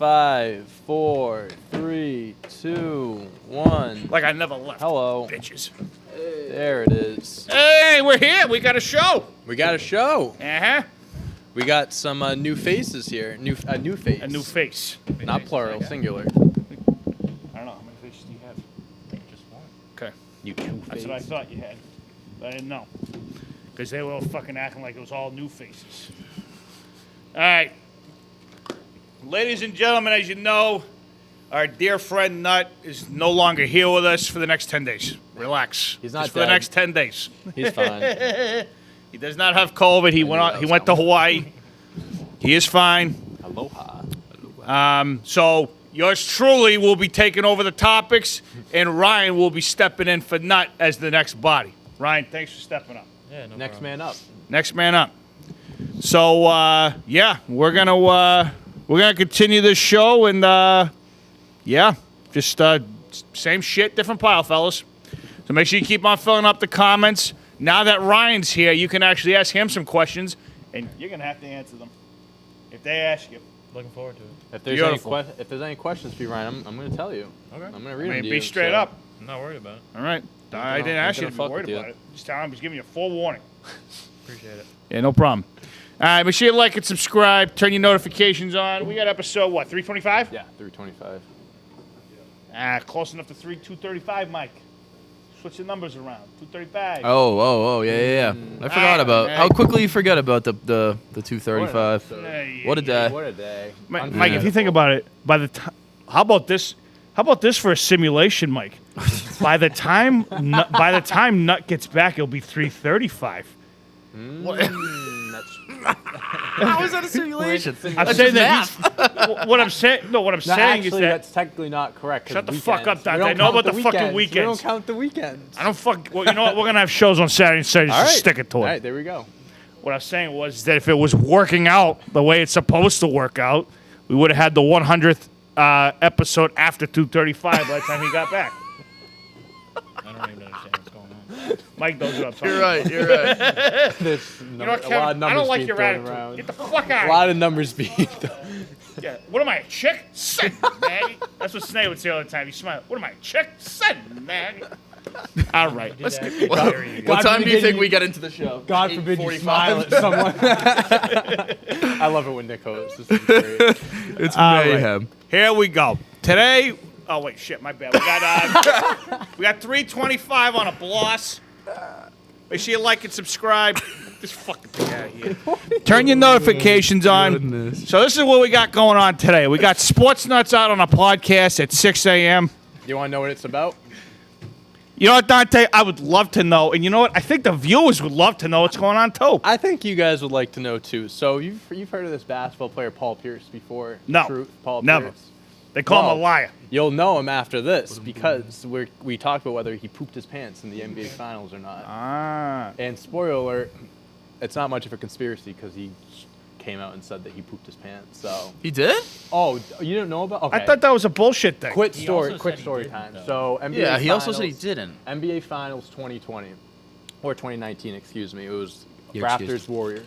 5, 4, 3, 2, 1. Like I never left. Hello. Bitches. There it is. Hey, we're here. We got a show. We got a show. Uh-huh. We got some new faces here. New face. A new face. Not plural, singular. I don't know. How many faces do you have? Just one. Okay. You two That's what I faces. thought you had. But I didn't know. Because they were all fucking acting like it was all new faces. All right. Ladies and gentlemen, as you know, our dear friend Nut is no longer here with us for the next 10 days. Relax. He's not Just for the dead. next 10 days. He's fine. He does not have COVID. He went to Hawaii. He is fine. Aloha. So yours truly will be taking over the topics, and Ryan will be stepping in for Nut as the next body. Ryan, thanks for stepping up. Yeah, no Next problem. man up. Next man up. So yeah, we're gonna continue this show, and yeah, just same shit, different pile, fellas. So make sure you keep on filling up the comments. Now that Ryan's here, you can actually ask him some questions, and you're gonna have to answer them if they ask you. Looking forward to it. If there's any questions for you, Ryan, I'm going to tell you. Okay. I'm going to read them to you. Be straight so- up. I'm not worried about it. All right. I didn't ask you gonna to be fuck worried with you. about it. Just tell him he's giving you a full warning. Appreciate it. Yeah, no problem. All right, make sure you like and subscribe. Turn your notifications on. We got episode, what, 325? Yeah, 325. Close enough to 235, Mike. Switch the numbers around. 235. Oh, yeah. I forgot about how quickly you forget about the 235. Hey, What a day. What a day. Mike, if you think about it, by the time, how about this for a simulation, Mike? by the time Nut gets back, it'll be 335. How is that a simulation? I'm saying that what I'm saying. No, what I'm saying actually, is that that's technically not correct. 'cause Shut the fuck weekends. up, Dante. We don't I know count about the fucking We don't weekends. count the weekends. I don't fuck. Well, you know what? We're gonna have shows on Saturday and Sunday. All So right. stick it to it. All right, there we go. What I was saying was that if it was working out the way it's supposed to work out, we would have had the 100th episode after 235 by the time he got back. I don't even understand what's going on. Mike knows what I'm talking You're about. right. You're right. There's You know what, Kevin? a lot of numbers I don't like being your thrown attitude. around. Get the fuck out. A lot of numbers being thrown. Yeah. What am I, a chick? Son, Maggie. That's what Snake would say all the time. He smiled. What am I, a chick? Son, Maggie. All right. Let's get. What time do you think we get into the show? God forbid you 8:45. smile at someone. I love it when Nick hosts. This is great. It's All mayhem. right. Here we go. Today. Oh wait, shit, my bad. We got 325 on a bloss. Make sure you like and subscribe. Just fucking get out of here. Turn your notifications on. Goodness. So this is what we got going on today. We got Sports Nuts out on a podcast at 6 a.m. You want to know what it's about? You know what, Dante? I would love to know. And you know what? I think the viewers would love to know what's going on, too. I think you guys would like to know too. So you've heard of this basketball player Paul Pierce before? No. Truth, Paul Never. Pierce. They call him Well, a liar. You'll know him after this because we talked about whether he pooped his pants in the NBA Finals or not. Ah. And spoiler alert, it's not much of a conspiracy because he came out and said that he pooped his pants. So, He did? oh, you didn't know about? Okay. I thought that was a bullshit thing. Quick He story also said he story didn't, time. though. So NBA Yeah, he also said he Finals- didn't. NBA Finals 2020 or 2019, excuse me. It was Your Raptors excuse. Warriors.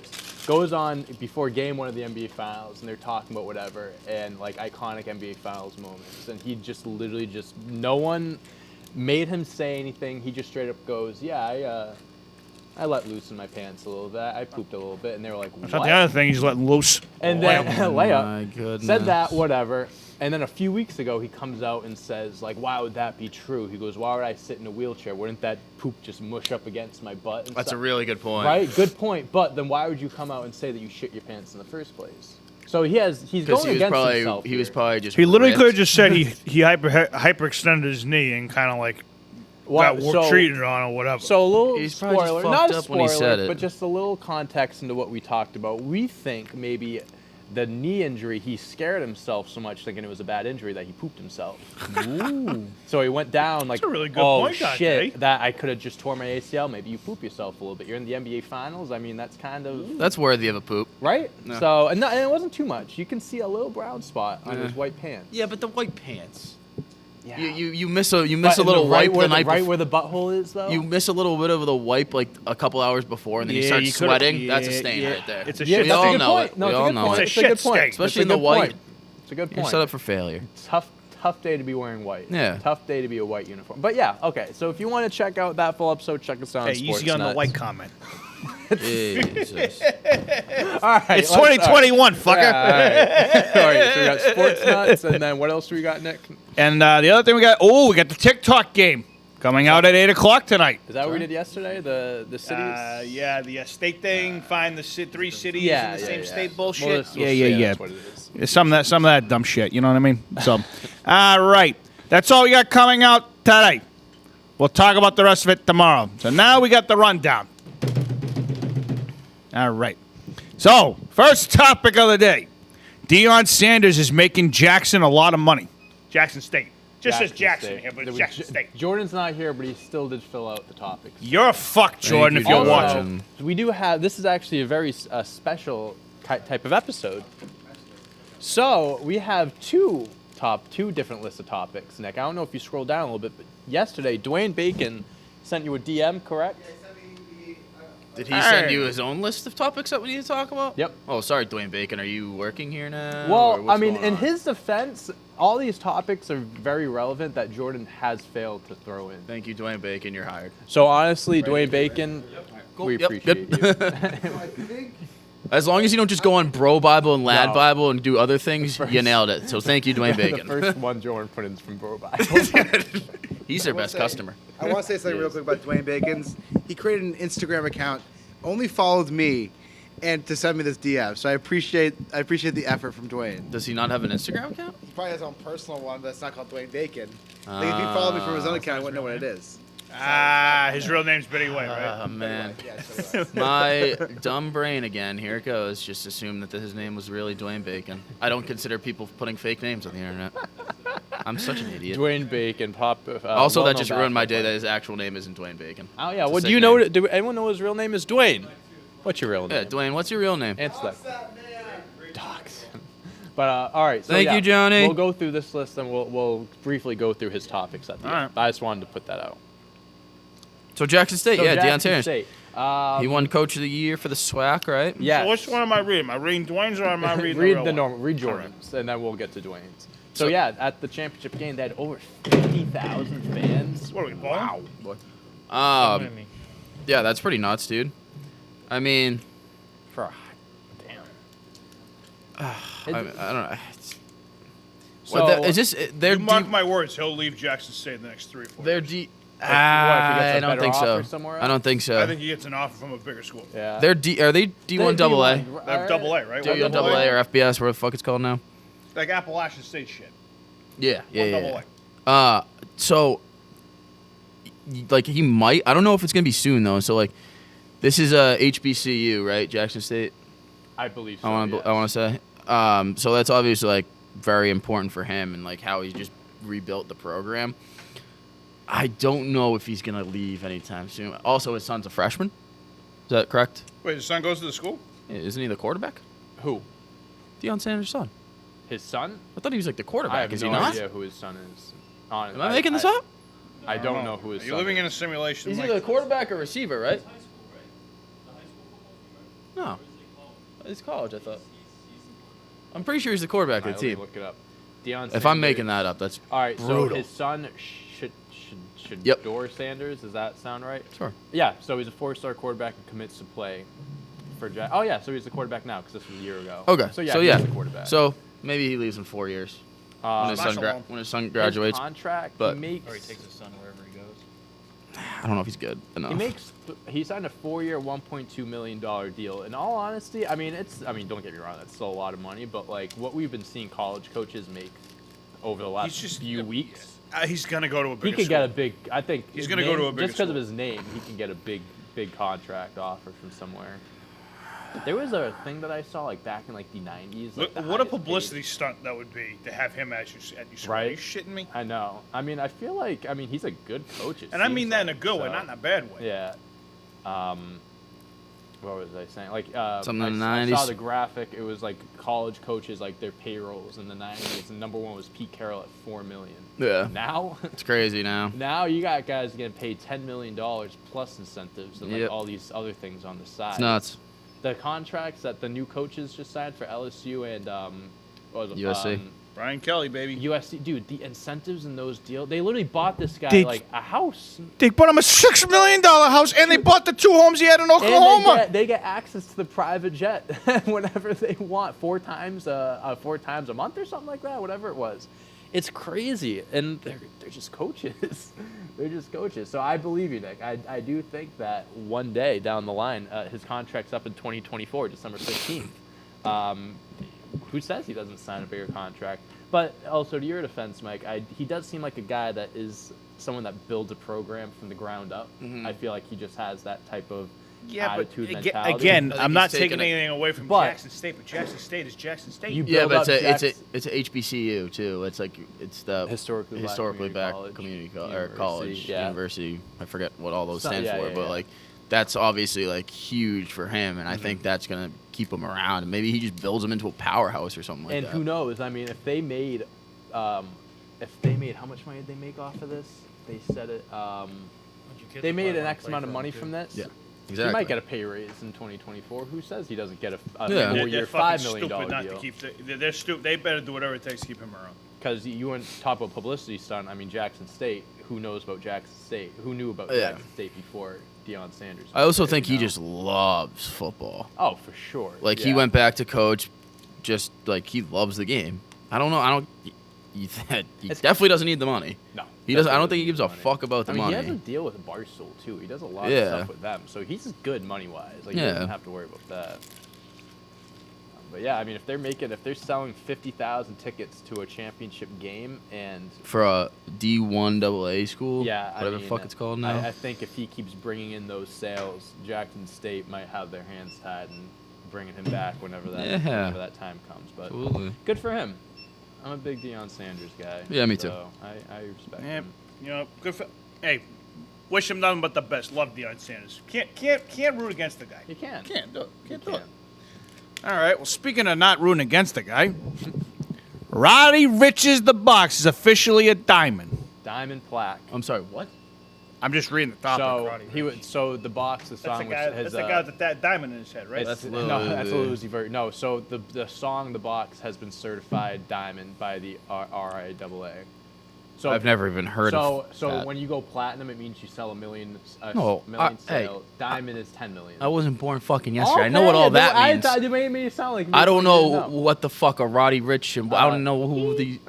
Goes on before game one of the NBA Finals, and they're talking about whatever and like iconic NBA Finals moments. And he just literally just no one made him say anything. He just straight up goes, "Yeah, I let loose in my pants a little bit. I pooped a little bit," and they were like, I "What?" thought the other thing he's letting loose. And then layup My goodness. said that, whatever. And then a few weeks ago, he comes out and says, like, why would that be true? He goes, why would I sit in a wheelchair? Wouldn't that poop just mush up against my butt? And That's a stuff? really good point. Right? Good point. But then why would you come out and say that you shit your pants in the first place? So he's Because going he was against probably himself he was here. probably just. He literally ripped. could have just said he hyperextended his knee and kind of like Well, got work treated on or whatever. So a little He's probably just spoiler, fucked not a up when he spoiler, said it. but just a little context into what we talked about. We think maybe the knee injury, he scared himself so much thinking it was a bad injury that he pooped himself. So he went down like, a really good oh point, Dante. shit, that I could have just tore my ACL. Maybe you poop yourself a little bit. You're in the NBA Finals. I mean, that's kind of That's worthy of a poop. right. No. So and it wasn't too much. You can see a little brown spot on his white pants. Yeah, but the white pants. Yeah. You miss a But a little right wipe where the night right bef- where the butthole is though. You miss a little bit of the wipe like a couple hours before, and then you start you coulda- sweating. That's a stain yeah, right there. It's a yeah, shit that's we a all good know point. it. No, We it's a all good know point. it. It's a It's a good shit point. stain. It's Especially a in the good white. point. It's a good You're point. set up for failure. Tough day to be wearing white. Yeah. Tough day to be a white uniform. But yeah, okay. So if you want to check out that full episode, check us out Hey, on Sports easy on the Nuts. white comment. Jesus. All right. It's 2021, fucker. Yeah, all right. So we got Sports Nuts, and then what else do we got, Nick? And the other thing we got the TikTok game coming out at 8 o'clock tonight. Is that what we did yesterday? The cities? Yeah, the state thing. Find the 3 cities Yeah, in the yeah, same yeah. state Well, bullshit. let's yeah. say that's what it is. Some of that dumb shit. You know what I mean? So, all right. That's all we got coming out today. We'll talk about the rest of it tomorrow. So now we got the rundown. All right. So, first topic of the day. Deion Sanders is making Jackson a lot of money. Jackson State. Just says Jackson State. here, but There it's was Jackson State. Jordan's not here, but he still did fill out the topics. You're a fuck, Jordan, you, if you're Jordan. watching. We do have, this is actually a very special type of episode. So we have two different lists of topics. Nick, I don't know if you scroll down a little bit, but yesterday, Dwayne Bacon sent you a DM, correct? Did he send you his own list of topics that we need to talk about? Yep. Oh, sorry, Dwayne Bacon. Are you working here now? or Well, what's I mean, going in on? his defense, all these topics are very relevant that Jordan has failed to throw in. Thank you, Dwayne Bacon. You're hired. So honestly, Dwayne Bacon, we Yep, appreciate yep. you. As long as you don't just go on Bro Bible and Lad No. Bible and do other things, you nailed it. So thank you, Dwayne The Bacon. first one Jordan put in is from Bro Bible. He's their best customer. I want to say something real quick about Dwayne Bacon's. He created an Instagram account, only followed me, and to send me this DM. So I appreciate the effort from Dwayne. Does he not have an Instagram account? He probably has his own personal one, but it's not called Dwayne Bacon. Like if he followed me from his own account, I wouldn't know what it is. His real name's Betty White, right? Oh, man. Yeah, so it was. My dumb brain again. Here it goes. Just assume that his name was really Dwayne Bacon. I don't consider people putting fake names on the internet. I'm such an idiot. Dwayne Bacon, Also, that well-known just ruined my day basketball that his actual name isn't Dwayne Bacon. player. Oh yeah, It's a well, sick do you know? name. Do anyone know his real name is Dwayne? What's your real Yeah, name? Dwayne, what's your real name? Answer that. Docs. But all right. So Thank yeah, you, Johnny. We'll go through this list and we'll briefly go through his topics at the All end. right. I just wanted to put that out. So Jackson State, So yeah, Deion Jackson Sanders. State. He won Coach of the Year for the SWAC, right? Yeah. So which one am I reading? Am I reading Dwayne's or am I reading Read real the one? normal. Read Jordan's, and then we'll get to Dwayne's. So yeah, at the championship game, they had over 50,000 fans. What are we, balling? Yeah, that's pretty nuts, dude. I mean, For damn. I don't know. It's- So What the- is this? They're You mark de- my words, he'll leave Jackson State in the next 3 or 4 they're years. de- what, if he gets a I don't better think so. offer somewhere I don't think so. I think he gets an offer from a bigger school. Yeah. They're Are they D1 double A? They have double A, right? D1 double A or FBS, whatever the fuck it's called now. Like Appalachian State shit. Yeah, yeah, Double yeah. A. So, like, he might. I don't know if it's gonna be soon though. So, like, this is HBCU, right? Jackson State. I believe so. I yes. want to say. So that's obviously like very important for him and like how he just rebuilt the program. I don't know if he's gonna leave anytime soon. Also, his son's a freshman. Is that correct? Wait, his son goes to the school? Yeah, isn't he the quarterback? Who? Deion Sanders' son. His son? I thought he was like the quarterback. I have Is no he not? idea who his son is. Honestly, Am I making this up? I don't know who his Are you son living is. in a simulation? He's Mike? either a quarterback or receiver, right? No, it's college. I thought. I'm pretty sure he's the quarterback All of right, the let me team. look it up. Deion If I'm Sanders. making that up, that's All right, so brutal. his son, Yep. Shador Sanders, does that sound right? Sure. Yeah, so he's a 4-star quarterback and commits to play for Jack. Oh, yeah, so he's the quarterback now because this was a year ago. Okay. So, yeah, yeah. he's the quarterback. So maybe he leaves in 4 years when his Not son so long. when his son his graduates. contract, but- he makes, Or he takes his son wherever he goes. I don't know if he's good enough. he signed a 4-year, $1.2 million deal. In all honesty, I mean, don't get me wrong, that's still a lot of money, but like what we've been seeing college coaches make over the last few weeks. He's going to go to a bigger He could school. get a big. I think He's his gonna go to name- a bigger just because of school. his name. He can get a big contract offer from somewhere. There was a thing that I saw like back in like the 90s. Like, the What a highest publicity paid- stunt that would be to have him at your school. Right. Are you shitting me? I know. I mean, I feel like he's a good coach. And I mean that in a good way, not in a bad way. Yeah. What was I saying? Like Something in the I saw 90s. the graphic. It was like college coaches, like their payrolls in the 90s, and number one was Pete Carroll at $4 million. Yeah. Now. It's crazy now. Now you got guys getting paid $10 million plus incentives and like Yep. all these other things on the side. It's nuts. The contracts that the new coaches just signed for LSU and what was it, USC. Brian Kelly, baby. USC, dude, the incentives in those deals, they literally bought this guy They- like a house. They bought him a $6 million house, and they bought the 2 homes he had in And Oklahoma. they get access to the private jet whenever they want, 4 times a month or something like that, whatever it was. It's crazy, and they're just coaches. They're just coaches. So I believe you, Nick. I do think that one day down the line, his contract's up in 2024, December 15th. Who says he doesn't sign a bigger contract? But also, to your defense, Mike, he does seem like a guy that is someone that builds a program from the ground up. I feel like he just has that type of attitude, mentality. again, I think I'm not he's taking taking it- anything away from But- Jackson State, but Jackson State is Jackson State. You Yeah, build but it's up a HBCU too. It's like it's the Historically black black community college, or college, yeah. university. I forget what all those So- stand yeah, for, yeah, but yeah. like that's obviously like huge for him, and I think that's gonna keep him around. And maybe he just builds him into a powerhouse or something like And that. who knows? I mean, if they made how much money did they make off of this? They said it. They made an X amount of money from this. Yeah, He exactly. might get a pay raise in 2024. Who says he doesn't get a Yeah. They're 4-year, fucking $5 million stupid not to deal? keep. They're stupid. They better do whatever it takes to keep him around. Because you went top of publicity stunt. I mean, Jackson State. Who knows about Jackson State? Who knew about Yeah. Jackson State before Deion Sanders? I also was there, think he you know? just loves football. Oh, for sure. Like he Yeah. went back to coach, just like he loves the game. I don't know. He definitely doesn't need the money. No, He doesn't. I don't definitely think he gives a money. fuck about the I mean, money. he has a deal with Barstool too. He does a lot Yeah. of stuff with them, so he's good money wise. Like he Yeah. doesn't have to worry about that. But yeah, I mean, if they're selling 50,000 tickets to a championship game, and For a D1 AA school, yeah, whatever I mean, the fuck it's called now. I think if he keeps bringing in those sales, Jackson State might have their hands tied and bringing him back whenever that time comes. But Absolutely. good for him. I'm a big Deion Sanders guy. Yeah, me too. So I respect Yeah, him. you know, good for. Hey, wish him nothing but the best. Love Deion Sanders. Can't root against the guy. You can. Can't do it. Can't do You it. All right. Well, speaking of not rooting against the guy, Roddy Rich's The Box is officially a diamond. Diamond plaque. I'm sorry. What? I'm just reading the topic. So Roddy he Ricch. would. So the box, the That's song, the which guy. has That's the guy with that diamond in his head, right? That's Lil no, that's a Uzi. Uzi Vert. No, so the song, the box has been certified diamond by the RIAA. So I've never even heard of So that. when you go platinum, it means you sell a million. No, million hey, sales. Diamond is 10 million. I wasn't born fucking yesterday. I know what all Okay, that I means. thought you made me sound like. I don't you know didn't what the fuck a Roddy Rich and I don't know who the.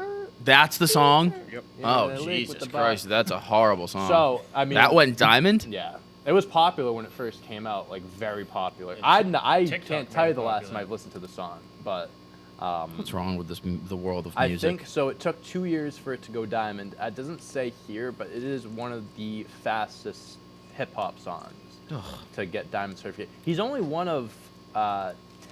That's the song. Yep. Yeah, Oh the link with Jesus the Christ, box. that's a horrible song. So I mean, that went diamond. Yeah, it was popular when it first came out, like very popular. I TikTok can't made tell you it the last popular. time I've listened to the song, but What's wrong with the world of I music? think so. It took 2 years for it to go diamond. It doesn't say here, but it is one of the fastest hip hop songs to get diamond certificate. He's only one of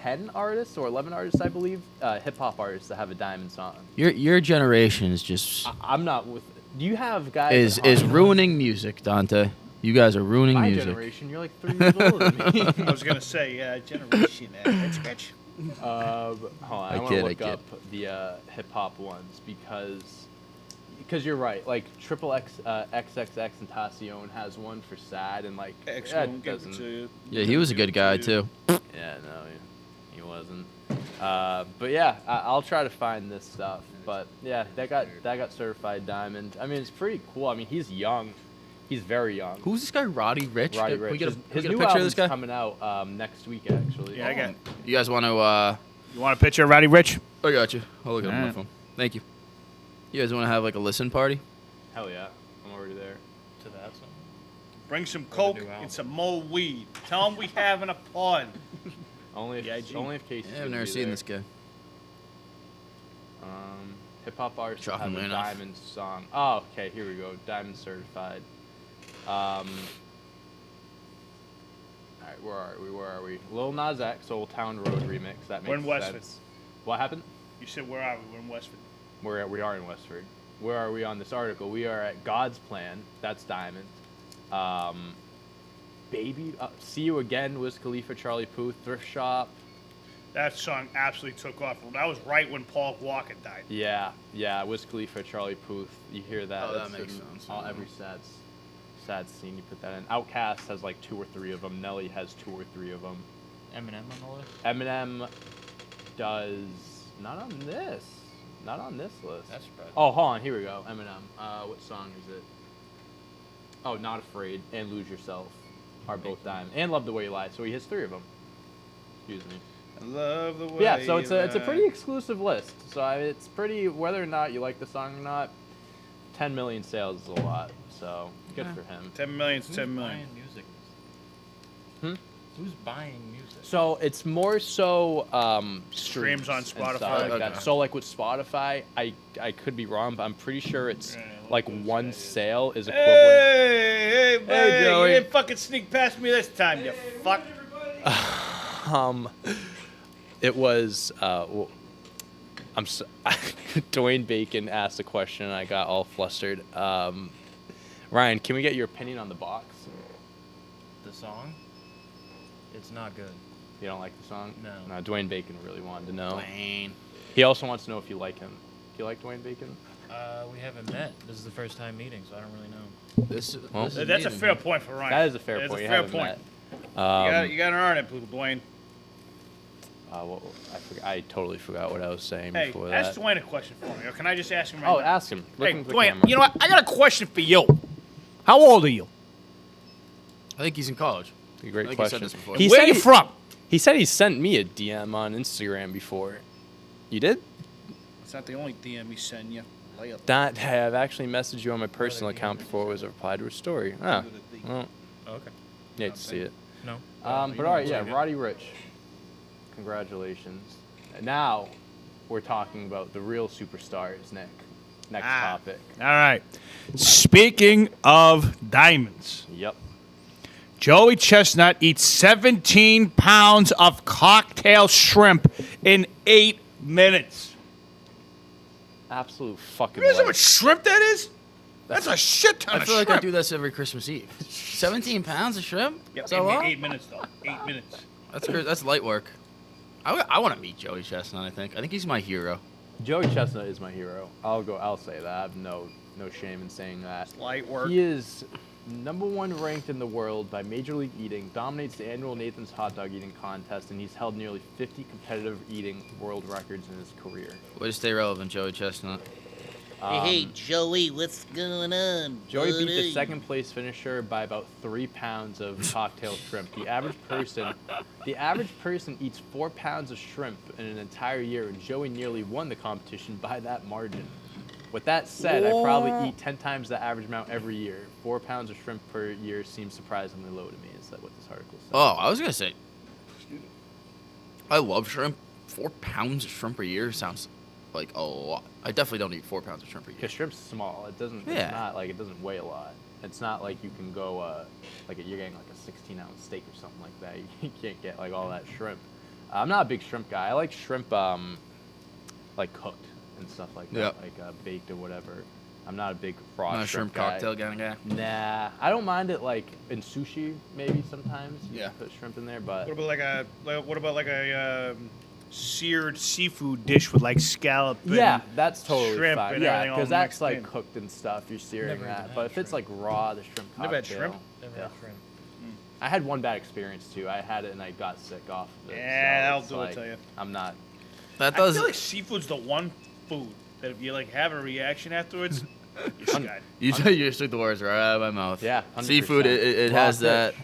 10 artists or 11 artists, I believe, hip hop artists that have a diamond song. Your generation is just I'm not with. Do you have guys? that is aren't- ruining music, Dante. You guys are ruining My music. generation, you're like 3 years older than me. I was gonna say generation. Rich. Hold on, I want kid, to I look kid. up the hip hop ones because you're right. Like Triple X, XXX Tentacion has one for sad, and like X that won't give it doesn't. to you. Yeah, he was a good guy too. Yeah, no, he wasn't. But yeah, I'll try to find this stuff. But yeah, that got certified diamond. I mean, it's pretty cool. I mean, he's young. He's very young. Who's this guy, Roddy Rich? Roddy Can we Rich. get a, His get a new picture of album's this guy? coming out next week, actually. Yeah, I got. You guys want to? You want a picture of Roddy Rich? I got you. I'll look it up on my Alright. phone. Thank you. You guys want to have like a listen party? Hell yeah, I'm already there. To that song. Bring some coke new album. and some more weed. Tell him we having a pod. Only The IG. if Casey's Yeah, I've gonna never be seen there. this guy. Hip hop artists that Shocking have a enough. diamond song. Oh, okay, here we go. Diamond certified. All right, where are we? Lil Nas X, Old Town Road remix. That makes We're in Westford. sense. What happened? You said where are we? We're in Westford. We are in Westford. Where are we on this article? We are at God's Plan. That's diamond. Baby, See You Again, Wiz Khalifa, Charlie Puth, Thrift Shop. That song absolutely took off. That was right when Paul Walker died. Yeah, Wiz Khalifa, Charlie Puth. You hear that? Oh, that That's makes in sense. Every sad scene, you put that in. Outkast has like 2 or 3 of them. Nelly has 2 or 3 of them. Eminem on the list. Eminem does not on this. Not on this list. That's surprising. Oh, hold on. Here we go. Eminem. What song is it? Oh, Not Afraid and Lose Yourself are both Diamond. And Love the Way You Lie. So he has 3 of them. Excuse me. I love the way. Yeah, so it's a you pretty exclusive list. So it's pretty, whether or not you like the song or not, 10 million sales is a lot. So good for him. 10 million's Who's 10 million. buying music? Hmm? Who's buying music? So it's more so Streams on and stuff Spotify? like that. Okay. So like with Spotify, I could be wrong, but I'm pretty sure it's Yeah, like those one guys. sale is equivalent. Hey, buddy, Joey. you didn't fucking sneak past me this time, you fuck. It was Dwayne Bacon asked a question and I got all flustered. Ryan, can we get your opinion on the box? The song? It's not good. You don't like the song? No. No, Dwayne Bacon really wanted to know. Dwayne. He also wants to know if you like him. Do you like Dwayne Bacon? We haven't met. This is the first time meeting, so I don't really know. Well, This is That's a needed. fair point for Ryan. That is a fair That point. a You fair haven't point. met. You got to earn it, Dwayne. Well, I totally forgot what I was saying Hey, before ask that. Dwayne a question for me. Or can I just ask him right Oh, now? ask him. Look Hey, into the Dwayne, camera. you know what? I got a question for you. How old are you? I think he's in college. A great I think you question. said this before. He Where said you he- from? He said he sent me a DM on Instagram before. You did? It's not the only DM he sent you. Lay up. That I've actually messaged you on my personal account before it was a reply to a story. Ah, well, Oh, okay. you hate to see it. No. But You all know right, it's yeah, okay. Roddy Rich. Congratulations. And now we're talking about the real superstars, Nick. Next topic. All right. Speaking of diamonds, Yep. Joey Chestnut eats 17 pounds of cocktail shrimp in 8 minutes. Absolute fucking. You realize how life. much shrimp that is? That's a shit ton I of feel like shrimp. I do this every Christmas Eve. 17 pounds of shrimp? Yeah, Is that a lot? 8 minutes, though. 8 minutes. That's good. That's light work. I want to meet Joey Chestnut, I think. I think he's my hero. Joey Chestnut is my hero. I'll say that. I have no shame in saying that. Light work. He is #1 ranked in the world by Major League Eating, dominates the annual Nathan's Hot Dog Eating Contest, and he's held nearly 50 competitive eating world records in his career. Way to stay relevant, Joey Chestnut. Hey, Joey, what's going on? Joey beat the buddy? second place finisher by about 3 pounds of cocktail shrimp. The average person eats 4 pounds of shrimp in an entire year, and Joey nearly won the competition by that margin. With that said, I probably eat 10 times the average amount every year. 4 pounds of shrimp per year seems surprisingly low to me. Is that what this article says? Oh, I was going to say, I love shrimp. 4 pounds of shrimp a year sounds like a lot. I definitely don't eat 4 pounds of shrimp a year. Because shrimp's small. It doesn't. Yeah. It's not like it doesn't weigh a lot. It's not like you can go like you're getting like a 16-ounce steak or something like that. You can't get like all that shrimp. I'm not a big shrimp guy. I like shrimp like cooked and stuff like that, Yep. like baked or whatever. I'm not a big raw Not a shrimp guy. cocktail kind of guy. Nah, I don't mind it like in sushi maybe sometimes. You Yeah. can put shrimp in there, but What about like a seared seafood dish with like scallop? And yeah, that's totally shrimp fine. and Yeah, everything all because that's mixed like in. cooked and stuff. You're searing Never that. even But had if it's like shrimp. raw, the shrimp cocktail. Never had shrimp? Never Yeah. had shrimp. I had one bad experience too. I had it and I got sick off of it. Yeah, so that'll it's do it like, to you. I'm not. That I does. feel like seafood's the one food that if you like have a reaction afterwards, you're screwed. You just took the words right out of my mouth. Yeah, 100%. Seafood, it Raw has fish. that.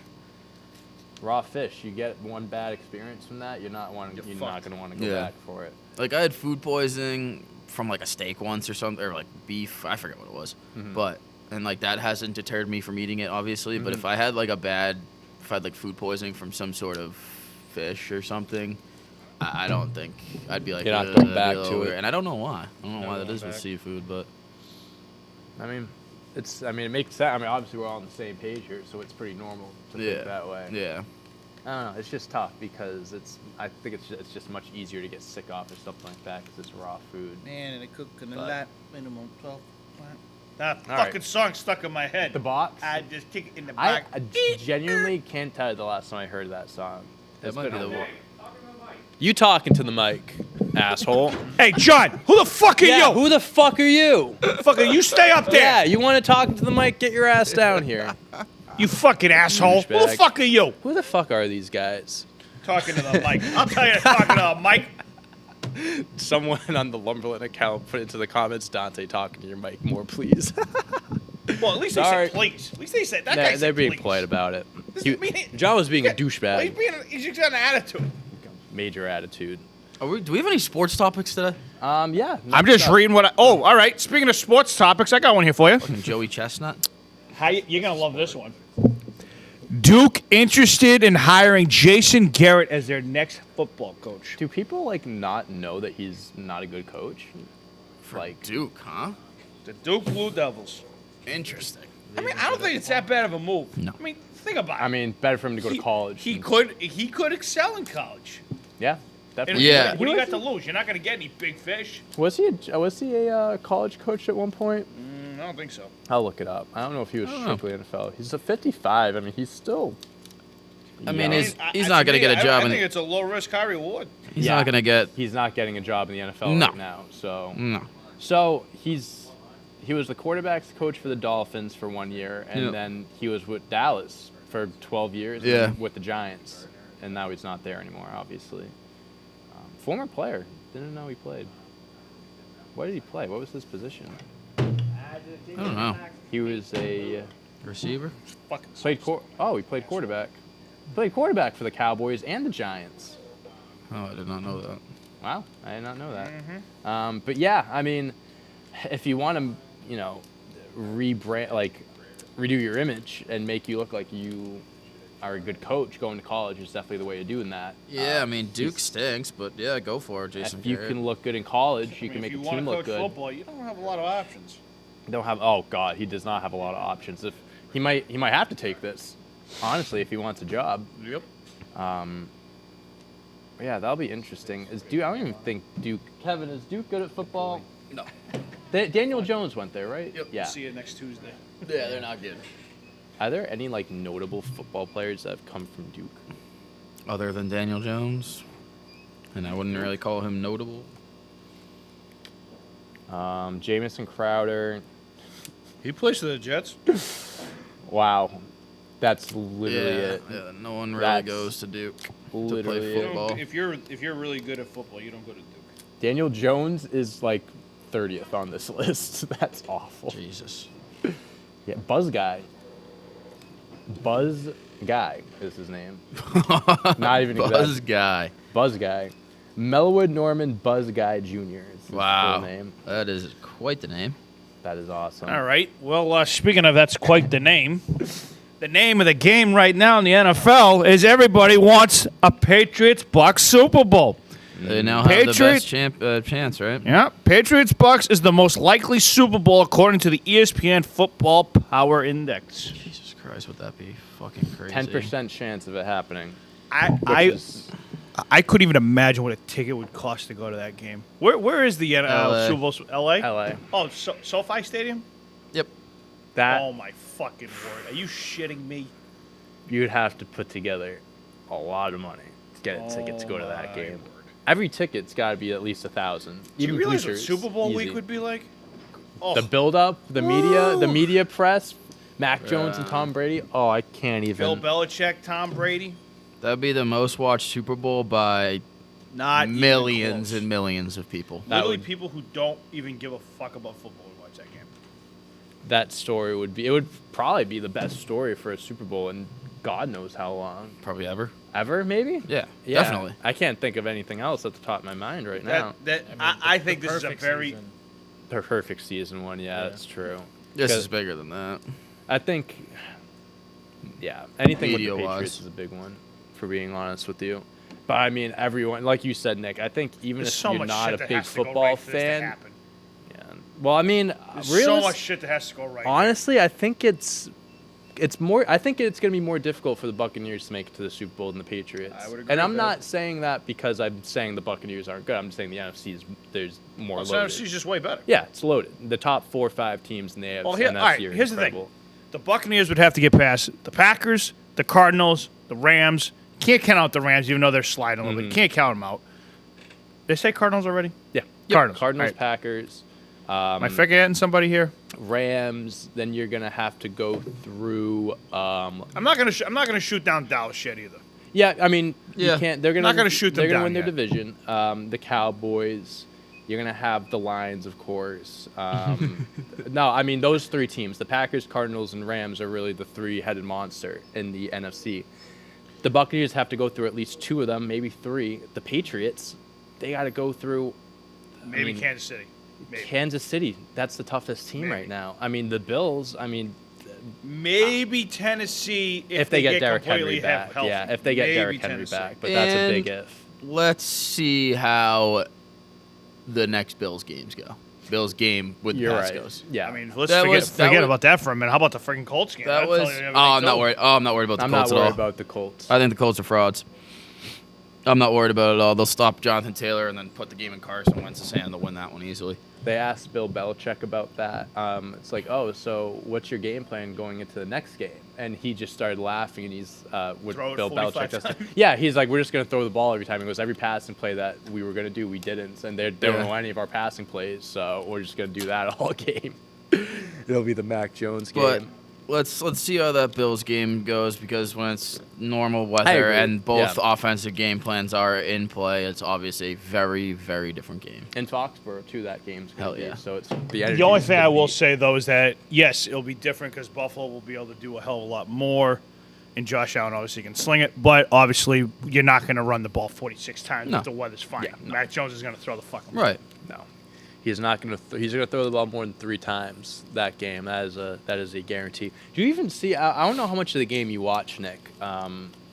Raw fish. You get one bad experience from that, you're not You're not fucked. gonna want to go Yeah. back for it. Like I had food poisoning from like a steak once or something, or like beef. I forget what it was, Mhm. but and like that hasn't deterred me from eating it, obviously. But Mhm. if I had like if I had like food poisoning from some sort of fish or something, I don't think I'd be like. You're not going "Ugh," back I'd be a little to it. weird. And I don't know why. I don't know Never why that going is with back. seafood, but I mean, it makes sense. I mean, obviously we're all on the same page here, so it's pretty normal to yeah, think that way. yeah. I don't know. It's just tough because I think it's just much easier to get sick off or something like that because it's raw food. Man, and I cook in a But- lot, minimum 12. That All fucking right. song stuck in my head. The box. I just kick it in the I back. genuinely can't tell you the last time I heard that song. That It's might be been the a- one. You talking to the mic, asshole. Hey, John, who the fuck are Yeah, you? who the fuck are you? Fucking, you stay up there. Yeah, you want to talk to the mic? Get your ass down here. You fucking asshole. Who the Douchebag. fuck are you? Who the fuck are these guys? Talking to the mic. I'll tell you, talking to the mic. Someone on the Lumberland account put into the comments, Dante, talking to your mic more, please. Well, at least Sorry. they said please. At least they said that guy They're said being please. polite about it. This He- is mean- John was being a Well, douchebag. he's just got an attitude. Major attitude. Do we have any sports topics today? Yeah. I'm just reading what I... Oh, all right. Speaking of sports topics, I got one here for you. Joey Chestnut. You're going to love this one. Duke interested in hiring Jason Garrett as their next football coach. Do people like not know that he's not a good coach? Like, Duke, huh? The Duke Blue Devils. Interesting. I mean, I don't think it's that bad of a move. No. I mean, think about it. I mean, better for him to go to college. He than- could excel in college. Yeah, And definitely. Yeah. What do you got to lose? You're not going to get any big fish. Was he a college coach at one point? I don't think so. I'll look it up. I don't know if he was I don't know. strictly NFL. He's a 55. I mean, he's still. I mean, young. he's not going to get a job I in think it's a low risk, high reward. He's Yeah. not going to get... He's not getting a job in the NFL No. right now. So No. He was the quarterbacks coach for the Dolphins for 1 year, and Yeah. then he was with Dallas for 12 years. and Yeah. then with the Giants, and now he's not there anymore. Obviously, former player. Didn't know he played. What did he play? What was his position? I don't know. He was a Receiver? Fucking he played quarterback. Played quarterback for the Cowboys and the Giants. Oh, I did not know that. Wow, I did not know that. But yeah, I mean, if you want to, rebrand, redo your image and make you look like you are a good coach, going to college is definitely the way of doing that. Yeah, I mean, Duke stinks, but yeah, go for it, Jason If you Garrett. can look good in college, you can make if the you want team to look coach good. football, you don't have a lot of options. Don't have. Oh God, he does not have a lot of options. If he might have to take this, honestly, if he wants a job. Yep. Yeah, that'll be interesting. I don't even think Duke. Kevin, is Duke good at football? No. Daniel Jones went there, right? Yep. Yeah. See you next Tuesday. Yeah, they're not good. Are there any notable football players that have come from Duke? Other than Daniel Jones, and I wouldn't really call him notable. Jamison Crowder. He plays for the Jets. Wow, that's literally it. Yeah, no one really That's goes to Duke to literally play it. football. If you're really good at football, you don't go to Duke. Daniel Jones is 30th on this list. That's awful. Jesus. Yeah, Buzz Guy. Buzz Guy is his name. Not even Buzz exact- guy. Buzz Guy. Melwood Norman Buzz Guy Jr. is his Wow. full name. That is quite the name. That is awesome. All right. Well, speaking of that's quite the name. The name of the game right now in the NFL is everybody wants a Patriots-Bucks Super Bowl. They now have the Patriots- best chance, right? Yeah, Patriots-Bucks is the most likely Super Bowl according to the ESPN Football Power Index. Jesus Christ, would that be fucking crazy? 10% chance of it happening. I couldn't even imagine what a ticket would cost to go to that game. Where is the LA. Super Bowl? L.A. LA. Oh, SoFi Stadium. Yep. That Oh my fucking word! Are you shitting me? you'd have to put together a lot of money to get a ticket to go to Oh, that my game. word. Every ticket's got to be at least 1,000. Do you Even realize what bleachers, Super Bowl easy. week would be like? Oh, The build-up, the media press, Mac Jones and Tom Brady. Oh, I can't Bill even. Belichick, Tom Brady. That'd be the most watched Super Bowl by Not even millions close. and millions of people. That Literally, would- people who don't even give a fuck about football would watch that game. That story would be. It would probably be the best story for a Super Bowl in God knows how long. Probably ever. Ever, maybe? Yeah, Yeah, definitely. I can't think of anything else at the top of my mind right now. I think this is a very. season. The perfect season one. Yeah, that's true. This Because is bigger than that. I think, yeah, anything with the Media-wise. Patriots is a big one, for being honest with you. But I mean, everyone, like you said, Nick, I think even There's if so you're much not shit a that big has to go football right for this to fan, happen. yeah. Well, I mean, There's really, so much shit that has to go right. honestly, I think it's more. I think it's going to be more difficult for the Buccaneers to make it to the Super Bowl than the Patriots. I would agree and I'm with not saying that because I'm saying the Buccaneers aren't good. I'm just saying the NFC is there's more So loaded. NFC's just way better. Yeah, it's loaded. The top 4 or 5 teams in the AFC. Well, here, NFC all right, are here's the thing. incredible. The Buccaneers would have to get past the Packers, the Cardinals, the Rams. Can't count out the Rams, even though they're sliding a little bit. Can't count them out. Did they say Cardinals already? Yeah, Cardinals. Cardinals, All right. Packers. Am I forgetting somebody here? Rams. Then you're gonna have to go through. I'm not gonna shoot down Dallas yet either. Yeah, I mean, Yeah. you can't. They're gonna Not gonna shoot them They're gonna down win their yet. division. The Cowboys. You're gonna have the Lions, of course. No, I mean those three teams: the Packers, Cardinals, and Rams are really the three-headed monster in the NFC. The Buccaneers have to go through at least two of them, maybe three. The Patriots, they got to go through. Maybe mean, Kansas City. Maybe. Kansas City. That's the toughest team right now. I mean, the Bills. I mean, Maybe Tennessee if they get Derrick completely Henry back, healthy. yeah, if they get Maybe Derrick Henry Tennessee. back, but that's a big And- if. Let's see how the next Bills games go. Bills game with You're the Pats right. goes. Yeah, I mean, let's That forget, was- that forget was- about that for a minute. How about the freaking Colts game? That That'll was. tell you everything, Oh, I'm not too. worried. Oh, I'm not worried about the I'm Colts not at worried all. about the Colts. I think the Colts are frauds. I'm not worried about it at all. They'll stop Jonathan Taylor and then put the game in Carson Wentz's hand. They'll win that one easily. They asked Bill Belichick about that. It's like, oh, so what's your game plan going into the next game? And he just started laughing, and he's what Throw it Bill 45 Belichick does. times. Yeah, he's like, we're just gonna throw the ball every time. He goes, every passing play that we were gonna do, we didn't, and they don't Yeah. know any of our passing plays, so we're just gonna do that all game. It'll be the Mac Jones game. But let's see how that Bills game goes, because when it's normal weather agree. and both Yeah. offensive game plans are in play, it's obviously a very, very different game. in Foxborough too, that game's gonna Hell be. yeah. So it's The only thing I will say, though, is that, yes, it'll be different because Buffalo will be able to do a hell of a lot more. And Josh Allen obviously can sling it. But obviously, you're not going to run the ball 46 times No. if the weat's fine. Yeah, no. Mac Jones is going to throw the fucking ball. Right. No, he's not gonna. He's gonna throw the ball more than 3 times that game. That is a guarantee. Do you even see? I don't know how much of the game you watch, Nick. For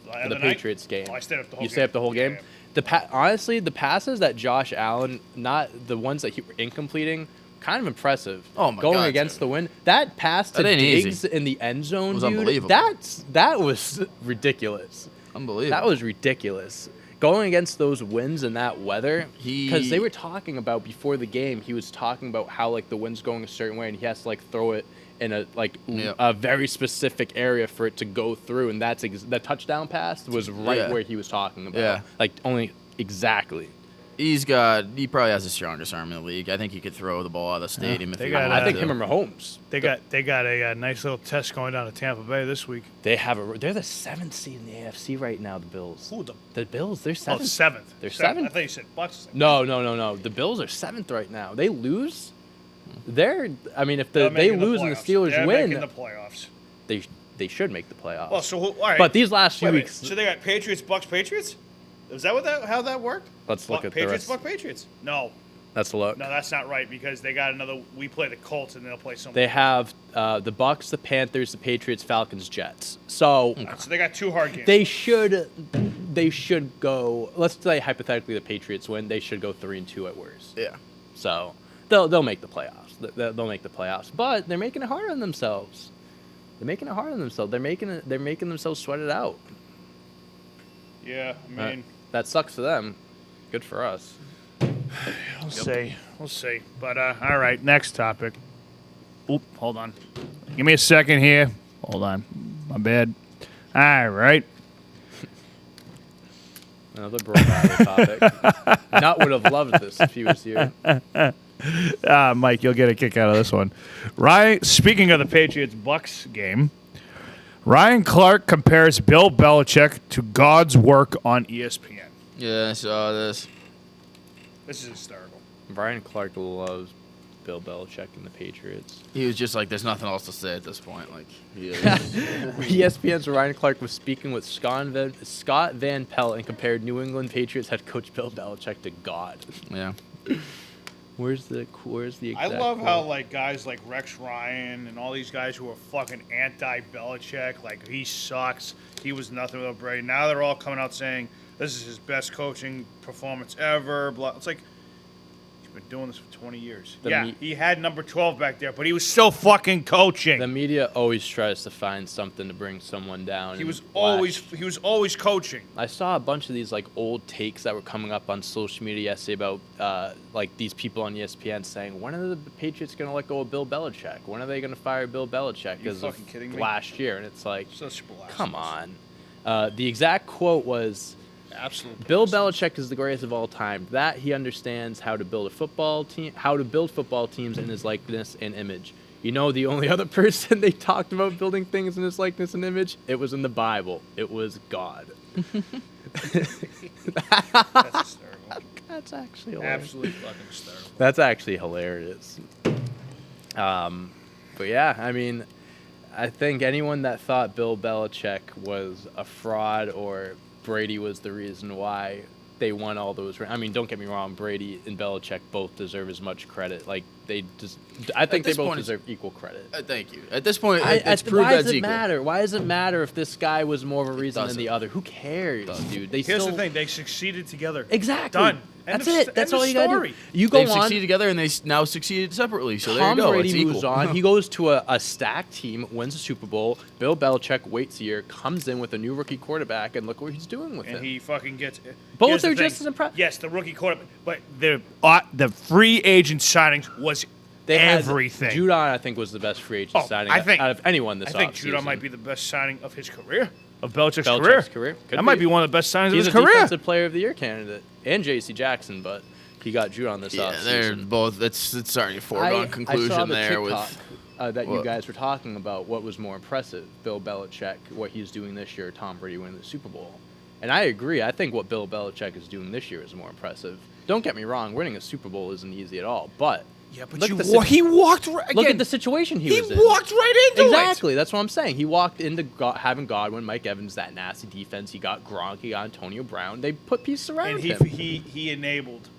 the other night? Patriots game. Oh, I stayed up the whole You game. stay up the whole game. Yeah. Honestly, the passes that Josh Allen, not the ones that he were incompleting, kind of impressive. Oh my Going God, against dude. the wind, that pass to That ain't easy. Diggs in the end zone, It was dude. unbelievable. That was ridiculous. Unbelievable. That was ridiculous. Going against those winds and that weather, because they were talking about before the game, he was talking about how like the wind's going a certain way and he has to like throw it in a Yep. a very specific area for it to go through, and that's the touchdown pass was right Yeah. where he was talking about. Yeah. Like only exactly. He probably has the strongest arm in the league. I think he could throw the ball out of the stadium if They he got, wanted I think to. him and Mahomes. They got a nice little test going down to Tampa Bay this week. They're the 7th seed in the AFC right now. The Bills. Who the? The Bills. They're Oh, 7th. seventh. They're Seventh. I seventh? thought you said Bucks. No. The Bills are 7th right now. They lose. I mean, if They're they making lose and the playoffs. Steelers They're win, making the playoffs. they should make the playoffs. Well, so all right. But these last few Wait a minute. weeks, So they got Patriots, Bucks, Patriots. Is that how that worked? Let's look at the Patriots, rest. Bucks, Patriots. No, that's a look. that's not right because they got another. We play the Colts and they'll play someone. They have the Bucks, the Panthers, the Patriots, Falcons, Jets. So So they got 2 hard games. they should go. Let's say hypothetically the Patriots win. They should go 3-2 at worst. Yeah. So they'll make the playoffs. They'll make the playoffs. But they're making it hard on themselves. They're making themselves sweat it out. Yeah, I mean, That sucks for them. Good for us. we'll see. But all right, next topic. Oop, hold on. Give me a second here. Hold on. My bad. All right. Another Bro Battle topic. Nut would have loved this if he was here. Mike, you'll get a kick out of this one. Speaking of the Patriots Bucks game, Ryan Clark compares Bill Belichick to God's work on ESPN. Yeah, I saw this. This is hysterical. Brian Clark loves Bill Belichick and the Patriots. He was just like, there's nothing else to say at this point. Like, he is. ESPN's Ryan Clark was speaking with Scott Van Pelt and compared New England Patriots head coach Bill Belichick to God. Yeah. Where's the exact I love how quote? like guys like Rex Ryan and all these guys who are fucking anti-Belichick, like he sucks. He was nothing without Brady. Now they're all coming out saying this is his best coaching performance ever. Blah. It's like he's been doing this for 20 years. He had number 12 back there, but he was still fucking coaching. The media always tries to find something to bring someone down. He and was lash. always coaching. I saw a bunch of these like old takes that were coming up on social media yesterday about like these people on ESPN saying, when are the Patriots going to let go of Bill Belichick? When are they going to fire Bill Belichick? You Because of fucking kidding me? last year, and it's like, Such blasphemous. come on. The exact quote was, Absolute Bill blasphemy. Belichick is the greatest of all time. That he understands how to build a football team, how to build football teams in his likeness and image. You know, the only other person they talked about building things in his likeness and image, it was in the Bible. It was God. That's hysterical. That's actually hilarious. Absolutely fucking hysterical. That's actually hilarious. But yeah, I mean, I think anyone that thought Bill Belichick was a fraud or Brady was the reason why they won all those. I mean, don't get me wrong, Brady and Belichick both deserve as much credit. Like they just, I think they this both point, deserve equal credit. Thank you. At this point, it's proved why that's does it equal. matter? Why does it matter if this guy was more of a reason than doesn't. the other? Who cares, dude? They Here's still the thing: they succeeded together. exactly Done. That's End of it. That's end all of you gotta story. do. You go They've on. succeeded together, and they now succeeded separately. So there Tom you go. Brady it's moves equal. on. He goes to a stacked team, wins a Super Bowl. Bill Belichick waits a year, comes in with a new rookie quarterback, and look what he's doing with And him. he fucking gets. Both Here's the are thing. just as impressive. Yes, the rookie quarterback, but the free agent signings was They had everything. Judon, I think, was the best free agent signing I think, out of anyone this I think offseason. Judon might be the best signing of his career, of Belichick's Belichick's career. career. Could That might be one of the best signings He's of a his career. defensive player of the year candidate, and J.C. Jackson, but he got Judon this Yeah, they're offseason. both. It's starting a foregone I saw conclusion the there TikTok, with. that you what? guys were talking about. What was more impressive, Bill Belichick, what he's doing this year, Tom Brady winning the Super Bowl? And I agree. I think what Bill Belichick is doing this year is more impressive. Don't get me wrong, winning a Super Bowl isn't easy at all. But Yeah, but look you at the he walked right again. look at the situation he was in. walked right into Exactly. That's what I'm saying. He walked into having Godwin, Mike Evans, that nasty defense. He got Gronk, he got Antonio Brown. They put pieces it. around And him. he enabled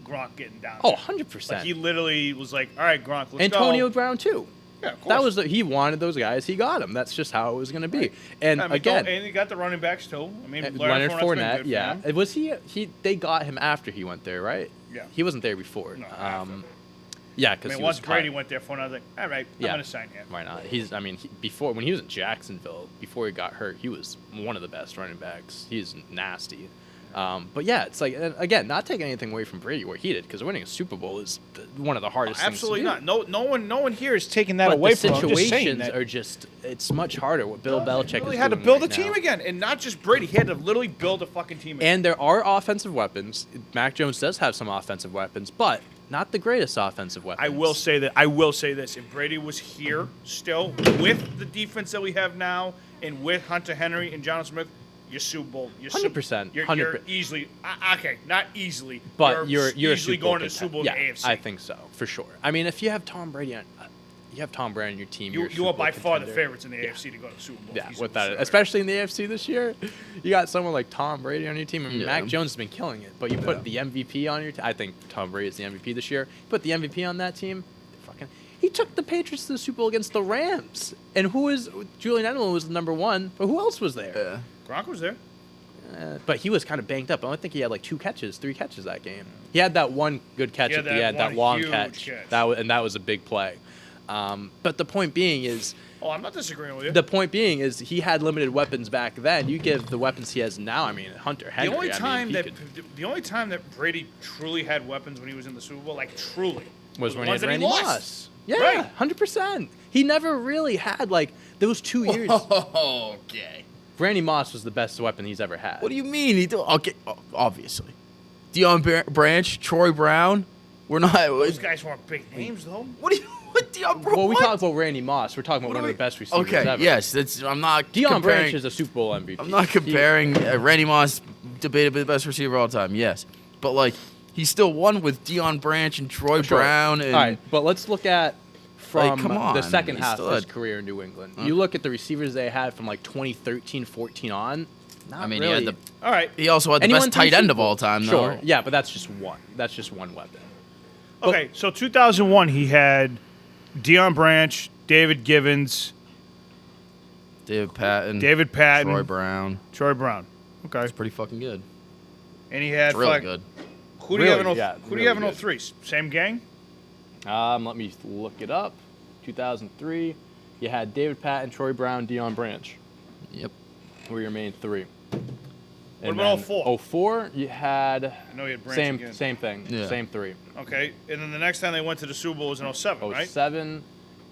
Gronk getting down. Oh, there. 100%. Like he literally was like, "All right, Gronk, let's Antonio go." Brown, too. Yeah, of course. That was he wanted those guys. He got them. That's just how it was going to be. And I mean, again, and he got the running backs too. I mean, Leonard Fournette's been Fournette, good for yeah. him. Was he? They got him after he went there, right? Yeah. He wasn't there before. No, after. Yeah, I because mean, he once was Brady cut. went there, Fournette was like, "All right, Yeah. I'm gonna sign him." Why not? Before when he was in Jacksonville, before he got hurt, he was one of the best running backs. He's nasty. But yeah, it's like again, not taking anything away from Brady where he did, because winning a Super Bowl is one of the hardest Absolutely things to do. not. No one here is taking that But away the from him. I'm just saying situations that are it's much harder. What Bill Belichick he really is had to doing build right a team now. again, and not just Brady. He had to literally build a fucking team again. And there are offensive weapons. Mac Jones does have some offensive weapons, but not the greatest offensive weapons. I will say this: if Brady was here still with the defense that we have now, and with Hunter Henry and Jonathan Smith, you're Super Bowl. 100%, You're 100%. easily okay, not easily, But you're easily Super Bowl going to the Super Bowl contender. in Yeah, the AFC. I think so for sure. I mean, if you have Tom Brady on, your team. you're a You Super are Bowl by far the contender. favorites in the AFC to go to the Super Bowl. Yeah, Easily. with that, So, especially in the AFC this year, you got someone like Tom Brady on your team. I mean, Yeah. Mac Jones has been killing it, but you put the MVP on your team. I think Tom Brady is the MVP this year. Put the MVP on that team. He took the Patriots to the Super Bowl against the Rams. And Julian Edelman was the number one, but who else was there? Yeah. Gronk was there. But he was kind of banged up. I don't think he had like 3 catches that game. He had that one good catch Yeah, at the that end, that one long huge catch. catch. That was a big play. But the point being is, Oh, I'm not disagreeing with you. the point being is he had limited weapons back then. You give the weapons he has now. I mean, Hunter Henry. The only time I mean, he the only time that Brady truly had weapons when he was in the Super Bowl, like truly, was the when he ones had that Randy lost. Moss. Yeah, Right. 100%. He never really had like those 2 years. Okay. Randy Moss was the best weapon he's ever had. What do you mean? Okay, obviously. Deion Branch, Troy Brown. We're not. Those guys weren't big names though. What do you? What Deion? Well, we what? talk about Randy Moss. We're talking about What one do of the best receivers Okay. ever. Yes. I'm not. Deion comparing, Branch is a Super Bowl MVP. I'm not comparing Randy Moss, debatably the best receiver of all time. Yes, but like he still won with Deion Branch and Troy Sure. Brown. And All right, but let's look at from come on, the second he half still of his had- career in New England. You look at the receivers they had from like 2013-14 on. Not I mean, really. he had All right. he also had the Anyone best through tight end Super of all Bowl? time. Sure. Though. Yeah, but that's just one. That's just one weapon. Okay, so 2001, he had Deion Branch, David Givens, David Patton, Troy Troy Brown. Brown. Okay, It's pretty fucking good. and he had It's really fuck- good. Who do you have in Really, 03? yeah, Who do you have in really 03? Same gang? Let me look it up. 2003, you had David Patton, Troy Brown, Deion Branch. Yep. Were your main 3. What about 04? 04, you had I know you had Branch same again. same thing, Yeah. same 3. Okay, and then the next time they went to the Super Bowl was in 07, right? 07,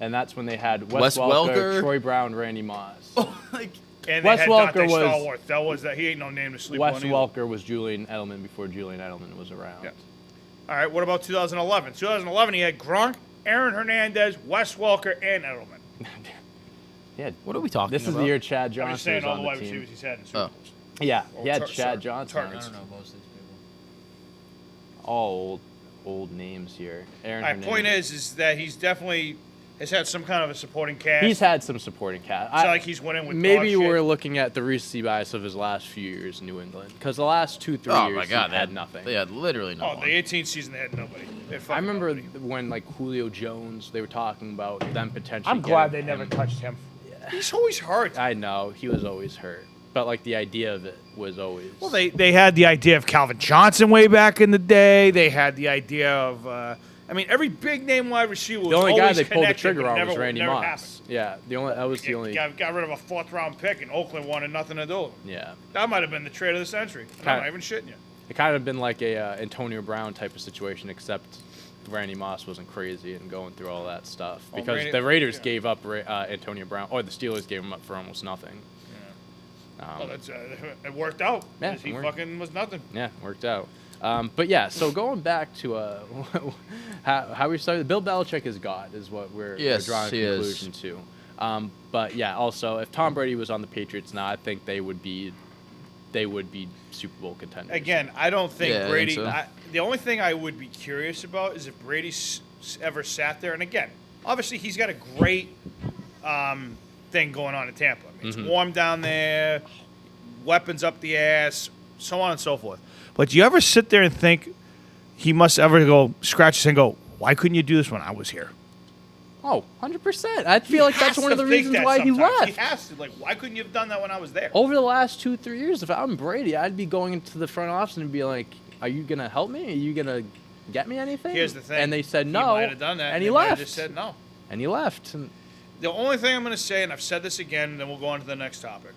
and that's when they had Wes Wes Welker, Welker. Troy Brown, Randy Moss. like And Wes they had Welker Dante was- Stallworth. That was that. He ain't no name to sleep Wes on. either. Welker was Julian Edelman before Julian Edelman was around. Yeah. All right, what about 2011? 2011, he had Gronk, Aaron Hernandez, Wes Welker, and Edelman. Yeah. what are we talking This about? is the year Chad I'm just Johnson saying was all on the the wide team. receivers he's had in Super Oh. Bowls. Yeah, he had Tur- Chad Tur- Johnson. Tur- I don't know most of these people. All old names here. Aaron All right, point Hernandez. is that he's definitely has had some kind of a supporting cast. He's had some supporting cast. It's not like he's winning with maybe dog shit. we're looking at the recency bias of his last few years in New England, because the last 2-3 Oh years my God, he had nothing. They had literally no Oh, one. the 18th season they had nobody. They had I fucking remember nobody. when like Julio Jones, they were talking about them potentially. I'm glad they getting never him. touched him. He's always hurt. I know he was always hurt, but like the idea of it was always. Well, they had the idea of Calvin Johnson way back in the day. They had the idea of, I mean, every big name wide receiver was the only guy always they pulled the connected, trigger but on never, was Randy never Moss. happened. Yeah, that was the only. Got rid of a 4th round pick, and Oakland wanted nothing to do with him. Yeah, That might have been the trade of the century. I'm Kinda- not even shitting you. it kind of been like a Antonio Brown type of situation, except Randy Moss wasn't crazy and going through all that stuff Oh, because Randy- the Raiders yeah. gave up Antonio Brown, or the Steelers gave him up for almost nothing. Well, that's, it worked out. Yeah, 'Cause he it worked. fucking was nothing. Yeah, worked out. But yeah, so going back to how we started, Bill Belichick is God, is what we're Yes, drawing a he is. conclusion to. But yeah, also if Tom Brady was on the Patriots now, I think they would be Super Bowl contenders. Again, I don't think Yeah, I think Brady. so. The only thing I would be curious about is if Brady ever sat there. And again, obviously he's got a great thing going on in Tampa. I mean, Mm-hmm. it's warm down there, weapons up the ass, so on and so forth. But do you ever sit there and think he must ever go scratch his head and go, "Why couldn't you do this when I was here?" Oh, 100%. I feel like that's Has one of to the think reasons that why he sometimes. left. He has to. Like, why couldn't you have done that when I was there? Over the last 2-3 years, if I'm Brady, I'd be going into the front office and be like, "Are you gonna help me? Are you gonna get me anything?" Here's the thing. And they said He no. might have done that, and he they might have left. Just said no. And he left. And The only thing I'm going to say, and I've said this again, and then we'll go on to the next topic,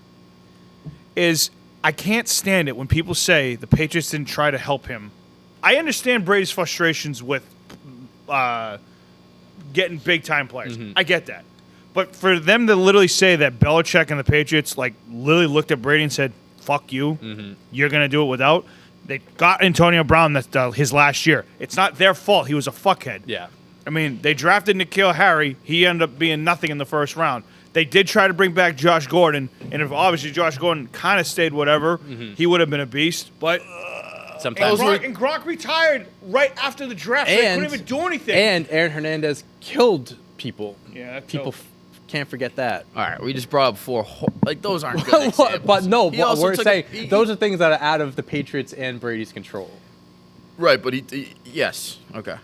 is I can't stand it when people say the Patriots didn't try to help him. I understand Brady's frustrations with getting big-time players. I get that. But for them to literally say that Belichick and the Patriots, like, literally looked at Brady and said, fuck you, you're going to do it without, they got Antonio Brown that's his last year. It's not their fault. He was a fuckhead. yeah. I mean, they drafted N'Keal Harry. He ended up being nothing in the first round. They did try to bring back Josh Gordon, and if obviously Josh Gordon kind of stayed whatever, he would have been a beast. But Sometimes. and Gronk retired right after the draft. So they couldn't even do anything. And Aaron Hernandez killed people. Yeah, that people killed. can't forget that. All right, we just brought up four. Like those aren't good examples. But no, He but also we're took saying those are things that are out of the Patriots and Brady's control. right, but he yes, okay.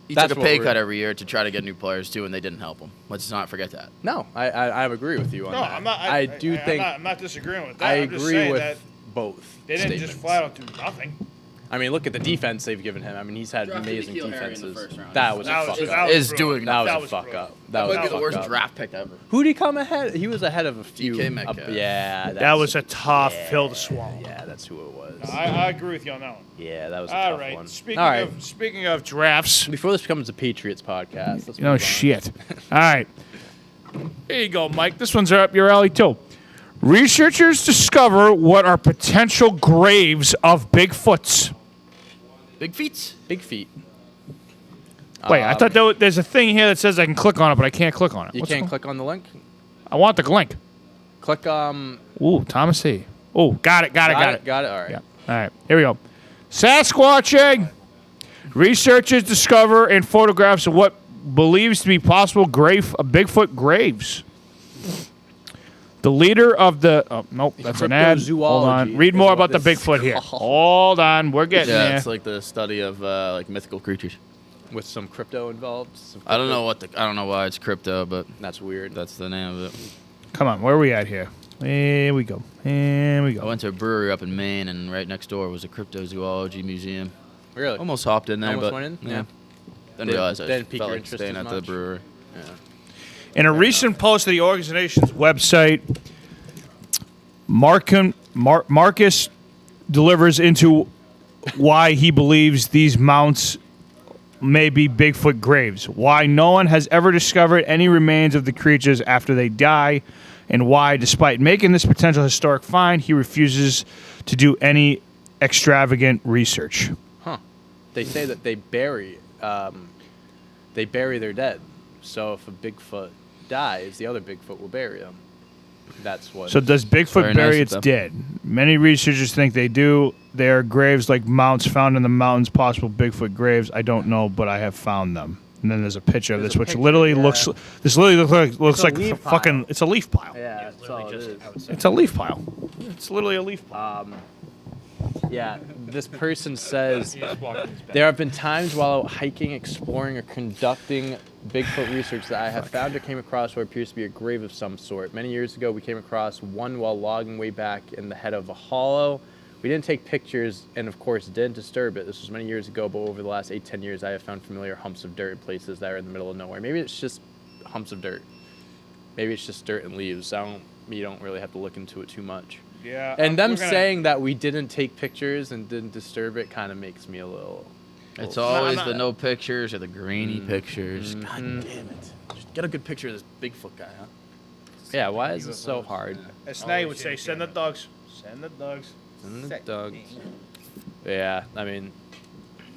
He That's took a what pay we're- cut every year to try to get new players too, and they didn't help him. Let's not forget that. No, I agree with you on No, that. I'm not. I do think I'm not disagreeing with that. I I'm just agree saying with that both. they didn't just statements. flat out do nothing. I mean, look at the defense they've given him. I mean, he's had Drafted amazing N'Keal Harry in the defenses. first round. That was a That fuck was- up. that was Is brutal. doing That was That a was fuck brutal. up. That That was might a be the fuck worst up. draft pick ever. Who did he come ahead? He was ahead of a few. DK Metcalf. Yeah, That was a tough pill to swallow. Yeah, that's who it was. I agree with you on that one. Yeah, that was a All tough right. one. Speaking All right. of drafts. Before this becomes a Patriots podcast, let's No move on. shit. All right. Here you go, Mike. This one's up your alley, too. Researchers discover what are potential graves of Bigfoots. Big feats. Big feet. Wait, I thought there's a thing here that says I can click on it, but I can't click on it. You What's can't going- click on the link. I want the link. Click Ooh, Thomas E. Oh, got it. Got it. All right. Yeah. All right. Here we go. Sasquatching. Researchers discover in photographs of what believes to be possible Bigfoot graves. The leader of the nope, that's an ad. Hold on. Cryptozoology Read is more what about the this is Bigfoot here. called. Hold on, we're getting Yeah, there. it's like the study of like mythical creatures. With some crypto involved. Some I don't crypto- know I don't know why it's crypto, but That's weird. that's the name of it. Come on, where are we at here? Here we go. Here we I go. went to a brewery up in Maine, and right next door was a cryptozoology museum. Really? Almost hopped in there, Almost but went in? yeah. Yeah. Didn't realize I Didn't pique felt your like interest staying as at the much? brewery. In a recent post to the organization's website, Marcus delivers into why he believes these mounts may be Bigfoot graves, why no one has ever discovered any remains of the creatures after they die, and why, despite making this potential historic find, he refuses to do any extravagant research. They say that they bury their dead. So if a Bigfoot dies, the other Bigfoot will bury him. That's what. So does Bigfoot Very bury nice of its them. dead? Many researchers think they do. There are graves like mounts found in the mountains, possible Bigfoot graves. I don't know, but I have found them. And then there's a picture of There's this, a which picture, literally yeah. looks. This literally looks a like leaf fucking. pile. It's a leaf pile. yeah, Yeah, that's literally all it just is. outside. It's a leaf pile. It's literally a leaf pile. Yeah, this person says He just walked in his back. there have been times while out hiking, exploring, or conducting Bigfoot research that I have found or came across what appears to be a grave of some sort. Many years ago, we came across one while logging way back in the head of a hollow. We didn't take pictures and, of course, didn't disturb it. This was many years ago, but over the last 8-10 years, I have found familiar humps of dirt in places that are in the middle of nowhere. Maybe it's just humps of dirt. Maybe it's just dirt and leaves. You don't really have to look into it too much. Yeah. And them saying that we didn't take pictures and didn't disturb it kind of makes me a little. It's little- always not- the no pictures or the grainy pictures. God Mhm. damn it. Just get a good picture of this Bigfoot guy, huh? Yeah, why is it so hard? As Snay would say, send the dogs. Send the dogs. And the dogs. Yeah, I mean,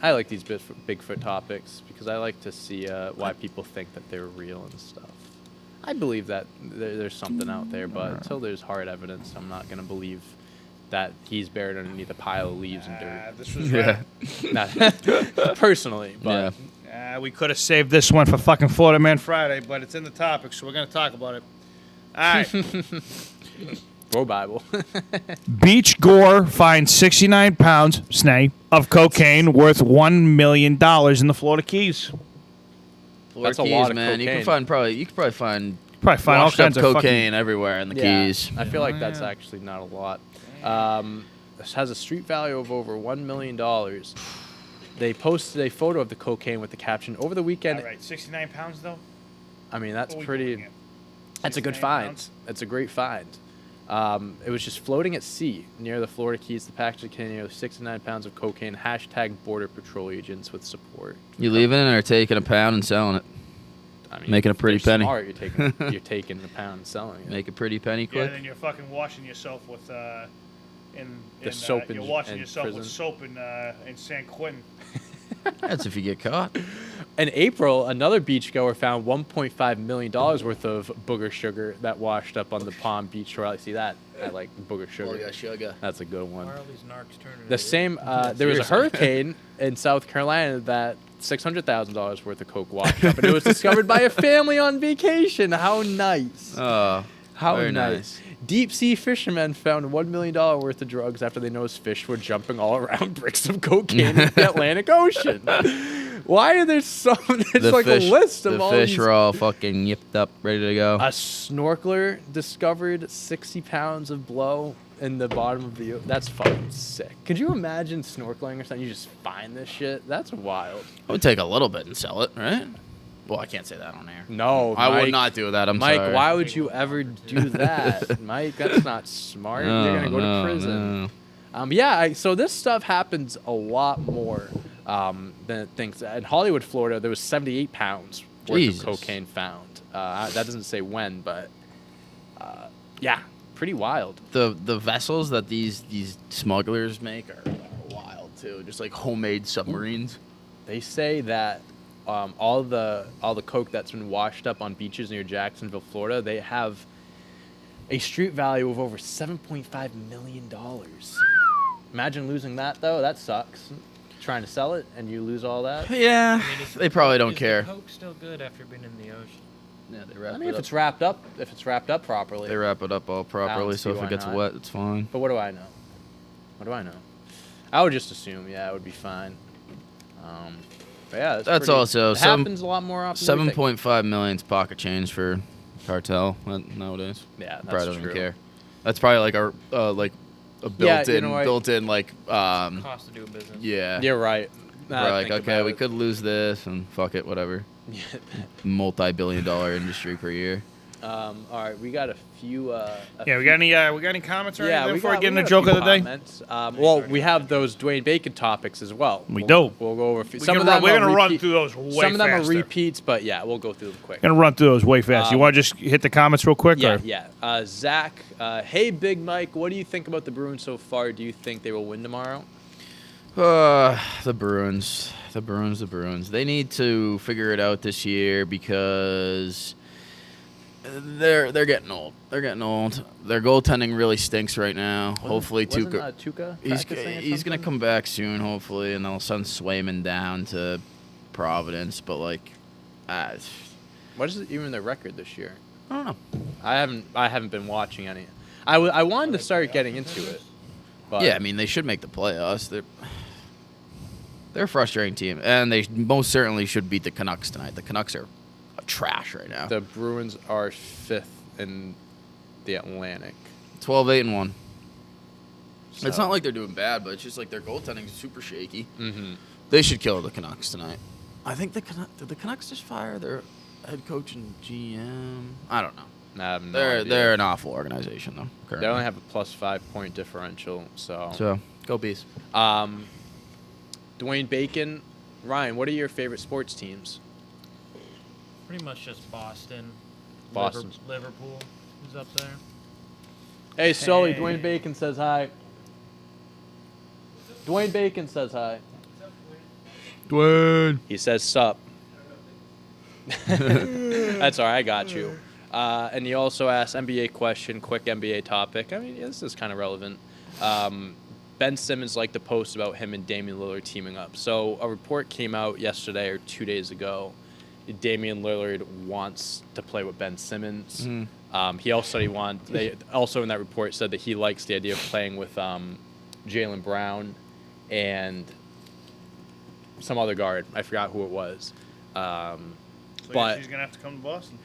I like these Bigfoot topics because I like to see why people think that they're real and stuff. I believe that there's something out there, but until there's hard evidence, I'm not going to believe that he's buried underneath a pile of leaves and dirt. This was Yeah. Not personally, but We could have saved this one for fucking Florida Man Friday, but it's in the topic, so we're gonna talk about it. All right. Bro Bible. Beach Gore finds 69 pounds, Snay, of cocaine worth $1 million in the Florida Keys. Florida That's a Keys, lot of man. You cocaine. could probably find Probably find all washed up kinds of cocaine everywhere in the Keys. I feel like that's actually not a lot. This has a street value of over $1 million. They posted a photo of the cocaine with the caption, "Over the weekend." All right, 69 pounds though. I mean, that's What are we pretty. looking at? That's a good 69 find. pounds? It's a great find. It was just floating at sea near the Florida Keys. The package contained nearly 69 pounds of cocaine. Hashtag Border Patrol agents with support. You leaving it or taking a pound and selling it? I mean, Making a if pretty they're penny. Smart, you're taking a pound and selling it. Make a pretty penny Yeah, quick. then you're fucking washing yourself with soap you're in- washing in yourself with prison. soap in San Quentin. That's if you get caught. In April, another beachgoer found $1.5 million worth of booger sugar that washed up on the Palm Beach shore. I see that. I like booger sugar. sugar. That's a good one. Why are all these narcs turning? The same. There was a Seriously. hurricane in South Carolina that $600,000 worth of coke washed up, and it was discovered by a family on vacation. How nice! Oh, How very nice. Deep sea fishermen found $1 million worth of drugs after they noticed fish were jumping all around bricks of cocaine in the Atlantic Ocean. Why are there so? It's like a list of the all fish these. were all fucking yipped up, ready to go. A snorkeler discovered 60 pounds of blow in the bottom of the. That's fucking sick. Could you imagine snorkeling or something? You just find this shit. That's wild. I would take a little bit and sell it, right? Well, I can't say that on air. No, I would Mike. not do that. I'm Mike, sorry. why would you ever do that, Mike? That's not smart. You're gonna go to prison. No. So this stuff happens a lot more than it thinks. In Hollywood, Florida, there was 78 pounds worth Jesus. of cocaine found. That doesn't say when, but yeah, pretty wild. The vessels that these smugglers make are wild too. Just like homemade submarines. They say that all the coke that's been washed up on beaches near Jacksonville, Florida, they have a street value of over $7.5 million. Imagine losing that though. That sucks. Trying to sell it and you lose all that. Yeah, they probably don't Is care. The coke still good after being in the ocean? Yeah, they wrap I mean, it if up. it's wrapped up properly. They wrap it up all properly, see so if why it gets not. wet, it's fine. But what do I know? What do I know? I would just assume, yeah, it would be fine. But yeah, That's pretty, also it seven- happens a lot more often. than we think. 7.5 million's pocket change for cartel nowadays. Yeah, that's Probably don't true. even care. That's probably like a Yeah, built-in you know what? built-in like Cost to do business. yeah. You're right. Now We're that I like, think okay, about we it. could lose this and fuck it, whatever. Multi-billion-dollar industry per year. All right, we got a few. Yeah, we got any comments or Yeah, anything we before got, we get we into got joke a of few the day? comments. Well, we have those Dwayne Bacon topics as well. We We'll do. go over a few. We're Some of them gonna are run repeat- through those way Some of them faster. are repeats, but yeah, we'll go through them quick. Gonna run through those way fast. You want to just hit the comments real quick? Yeah, or? yeah. Zach, hey, Big Mike, what do you think about the Bruins so far? Do you think they will win tomorrow? The Bruins. They need to figure it out this year because They're getting old. They're getting old. Their goaltending really stinks right now. Hopefully, Wasn't, Tuukka. Tuukka He's practicing or he's gonna something? come back soon, hopefully, and they'll send Swayman down to Providence. But like, I What is even their record this year? don't know. I haven't been watching any. I wanted to start getting into it. But Yeah, I mean they should make the playoffs. They're a frustrating team, and they most certainly should beat the Canucks tonight. The Canucks are trash right now. the Bruins are 5th in the Atlantic. 12-8-1. It's So- not like they're doing bad, but it's just like their goaltending is super shaky. Mm-hmm. They should kill the Canucks tonight. I think did the Canucks just fire their head coach and GM? I don't know. I have no idea. They're an awful organization though. They Currently. only have a +5 point differential. So go Bees. Dwayne Bacon, Ryan, what are your favorite sports teams? Pretty much just Boston. Boston. Liverpool is up there. Hey, Sully, Hey. Dwayne Bacon says hi. Dwayne Bacon says hi. Dwayne. He says sup. That's all right, I got you. And he also asked NBA question, quick NBA topic. I mean, yeah, this is kind of relevant. Ben Simmons liked to post about him and Damian Lillard teaming up. So a report came out yesterday or 2 days ago. Damian Lillard wants to play with Ben Simmons. He also they also in that report said that he likes the idea of playing with Jaylen Brown and some other guard. I forgot who it was. So But- he's gonna have to come to Boston.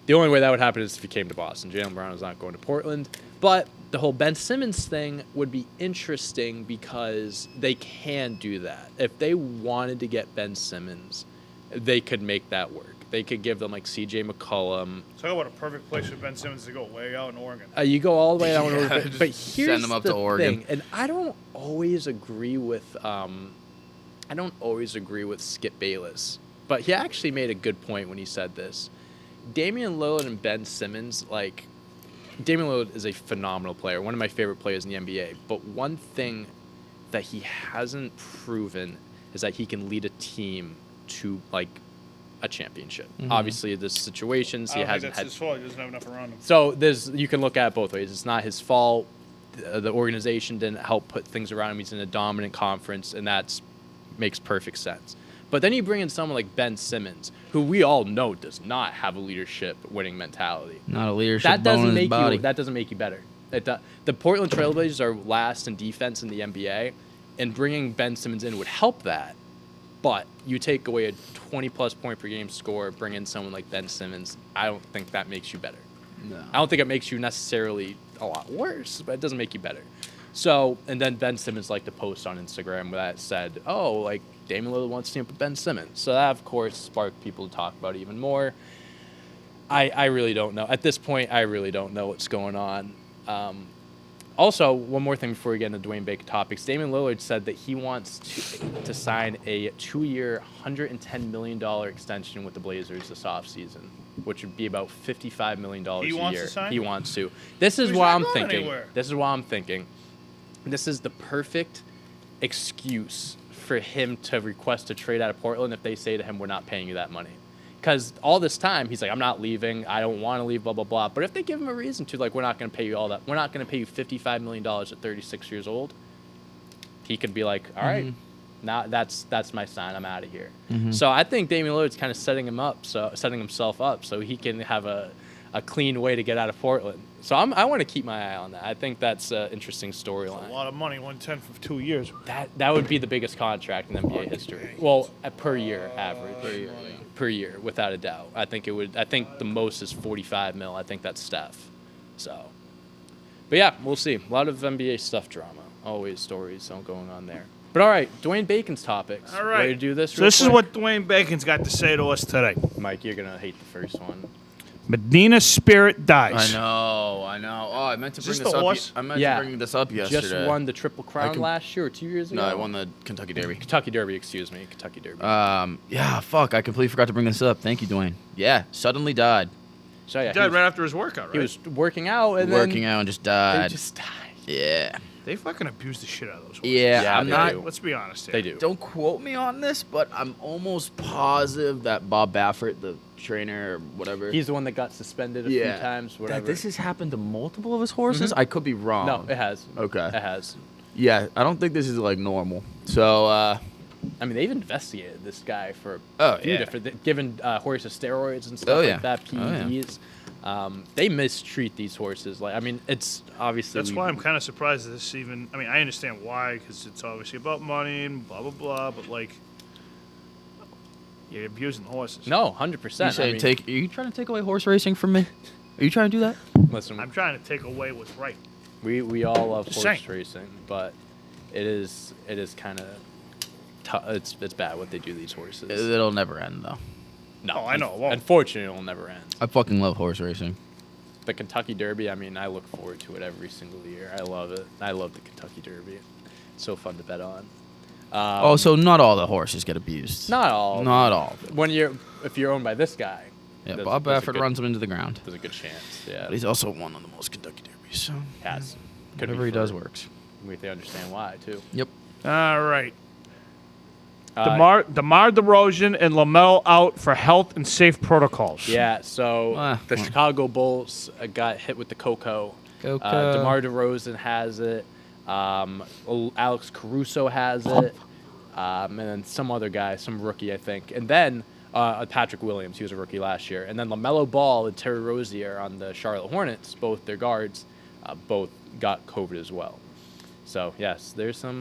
The only way that would happen is if he came to Boston. Jaylen Brown is not going to Portland. But the whole Ben Simmons thing would be interesting because they can do that. If they wanted to get Ben Simmons, they could make that work. They could give them like C.J. McCollum. Talk about a perfect place for Ben Simmons to go way out in Oregon. You go all the way down, Yeah, but just here's send them up the to Oregon. thing, and I don't always agree with Skip Bayless, but he actually made a good point when he said this. Damian Lillard and Ben Simmons, like, Damian Lillard is a phenomenal player, one of my favorite players in the NBA. But one thing that he hasn't proven is that he can lead a team to like a championship. Obviously, there's situations he I don't think hasn't that's had. his fault. He doesn't have enough around him. So you can look at it both ways. It's not his fault. The organization didn't help put things around him. He's in a dominant conference, and that makes perfect sense. But then you bring in someone like Ben Simmons, who we all know does not have a leadership winning mentality. Not a leadership That bone doesn't in his make body. you. That doesn't make you better. The Portland Trailblazers are last in defense in the NBA, and bringing Ben Simmons in would help that. But you take away a 20-plus point per game score, bring in someone like Ben Simmons. I don't think that makes you better. No. I don't think it makes you necessarily a lot worse, but it doesn't make you better. So, and then Ben Simmons liked to post on Instagram that said, "Oh, like Damian Lillard wants to team up with Ben Simmons." So that, of course, sparked people to talk about it even more. I really don't know. At this point, I really don't know what's going on. Also, one more thing before we get into Dwayne Bacon topics. Damian Lillard said that he wants to sign a 2-year, $110 million extension with the Blazers this offseason, which would be about $55 million a He year. wants to sign? He wants to. This is He's what not I'm going thinking. anywhere. This is what I'm thinking. This is the perfect excuse for him to request a trade out of Portland if they say to him, "We're not paying you that money." Because all this time, he's like, "I'm not leaving. I don't want to leave, blah, blah, blah." But if they give him a reason to, like, "We're not going to pay you all that. We're not going to pay you $55 million at 36 years old," he could be like, "All right, now that's my sign. I'm out of here." So I think Damian Lillard's kind of setting himself up so he can have a clean way to get out of Portland. So I want to keep my eye on that. I think that's an interesting A storyline. lot of money, 110 for 2 years. That would be the biggest contract in NBA history. Well, per year average. Per year, without a doubt. I think the most is 45 mil. I think that's Steph. So, but yeah, we'll see. A lot of NBA stuff drama. Always stories going on there. But all right, Dwayne Bacon's topics. All right. Ready to do this? So real this is quick? what Dwayne Bacon's got to say to us today. Mike, you're gonna hate the first one. Medina Spirit dies. I know. Oh, I meant to Is bring this this the up. horse? I meant Yeah. to bring this up yesterday. Just won the Triple Crown can- last year or 2 years ago. No, I won the Kentucky Derby. Kentucky Derby. Excuse me, Kentucky Derby. Yeah, fuck. I completely forgot to bring this up. Thank you, Dwayne. Yeah, suddenly died. So yeah, He died right after his workout, right? he was working out and Working then out and just They died. just died. Yeah. They fucking abuse the shit out of those horses. Yeah, Yeah, I'm they not. do. Let's be honest. They Here. do. Don't quote me on this, but I'm almost positive that Bob Baffert, the trainer or whatever, He's the one that got suspended a few times, that whatever. this has happened to multiple of his horses. I could be wrong. no, it has. Okay. It has. Yeah, I don't think this is like normal. So, I mean, they've investigated this guy for Oh, a few yeah. different, given horses steroids and stuff Oh, yeah. like that, Oh, yeah. PEDs. They mistreat these horses. Like, I mean, it's obviously. That's why I'm kind of surprised this even. I mean, I understand why, because it's obviously about money and blah blah blah. But like, you're abusing the horses. No, 100%. you say are you trying to take away horse racing from me? Are you trying to do that? Listen, I'm trying to take away what's right. we all love Just horse saying. racing, but it is kind of it's bad what they do to these horses. It'll never end though. No, Oh, I know, it won't. Unfortunately, it'll never end. I fucking love horse racing. The Kentucky Derby, I mean, I look forward to it every single year. I love it. I love the Kentucky Derby. It's so fun to bet on. So not all the horses get abused. Not all. Not all. If you're owned by this guy. Yeah, there's- Bob there's a Baffert good- runs them into the ground. There's a good chance. Yeah. But he's also won on the most Kentucky Derbies, so Has. Could be whatever he for- does works. They understand why too. Yep. All right. Uh, DeMar DeRozan and LaMelo out for health and safe protocols. Yeah. So the well. Chicago Bulls got hit with the cocoa. Cocoa. DeMar DeRozan has it. Alex Caruso has it. And then some other guy, some rookie, I think. And then Patrick Williams, he was a rookie last year. And then LaMelo Ball and Terry Rozier on the Charlotte Hornets, both their guards, both got COVID as well. So, yes, there's some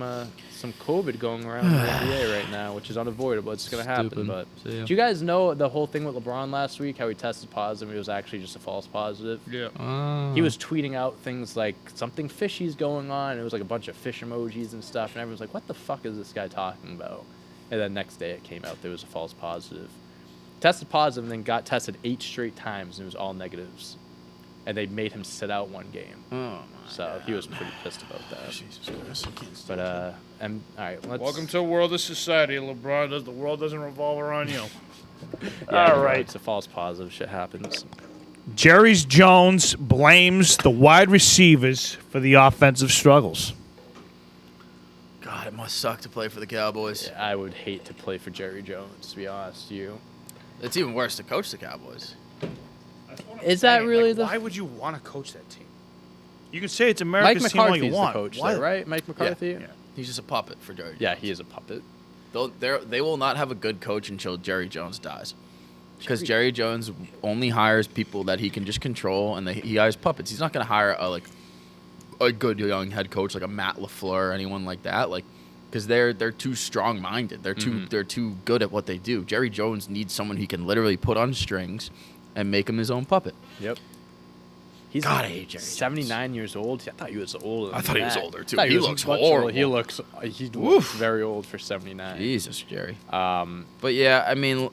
COVID going around in the NBA right now, which is unavoidable. It's going to happen. Stupid. But See ya. did you guys know the whole thing with LeBron last week, how he tested positive? It was actually just a false positive. Yeah. He was tweeting out things like something fishy's going on. It was like a bunch of fish emojis and stuff, and everyone's like, "What the fuck is this guy talking about?" And then next day it came out there was a false positive. Tested positive, and then got tested 8 straight times, and it was all negatives. And they made him sit out one game, Oh my so he was pretty pissed about that. Jesus Christ, I can't stand But and all right, let's. Welcome to a world of society, LeBron. The world doesn't revolve around you. Yeah, all right. It's a false positive. Shit happens. Jerry Jones blames the wide receivers for the offensive struggles. God, it must suck to play for the Cowboys. I would hate to play for Jerry Jones, to be honest. You. It's even worse to coach the Cowboys. Is that really the? Why would you want to coach that team? You can say it's Mike America's team all McCarthy's you the want. coach, Why? though, right? Mike McCarthy. Yeah. He's just a puppet for Jerry. Yeah, Jones. he is a puppet. They will not have a good coach until Jerry Jones dies. Because Jerry Jones only hires people that he can just control, and he hires puppets. He's not going to hire a good young head coach like a Matt LaFleur or anyone like that. Because they're too strong-minded. They're too good at what they do. Jerry Jones needs someone he can literally put on strings and make him his own puppet. Yep. He's God, I hate Jerry 79 years old. I thought he was older. I than thought he was that. older, too. I thought He was looks much horrible. older. He looks Oof. very old for 79. Jesus, Jerry. Um, But yeah, I mean,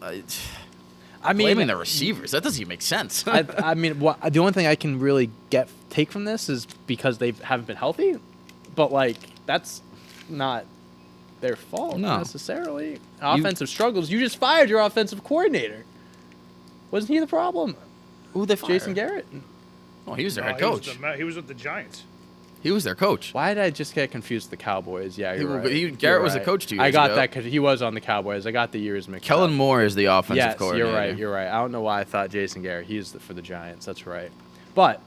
I mean, blaming the receivers, that doesn't even make sense. I mean, the only thing I can really take from this is because they haven't been healthy, but like that's not their fault No. necessarily. Offensive struggles. You just fired your offensive coordinator. Wasn't he the problem? Who they Jason Garrett. Oh, he was their No, head coach. He was with the Giants. He was their coach. Why did I just get confused with the Cowboys? Yeah, you're right. Garrett was the coach 2 years I got ago. that because he was on the Cowboys. I got the years mixed Kellen up. Moore is the offensive Yes, coordinator. you're right. You're right. I don't know why I thought Jason Garrett. He's for the Giants. That's right. But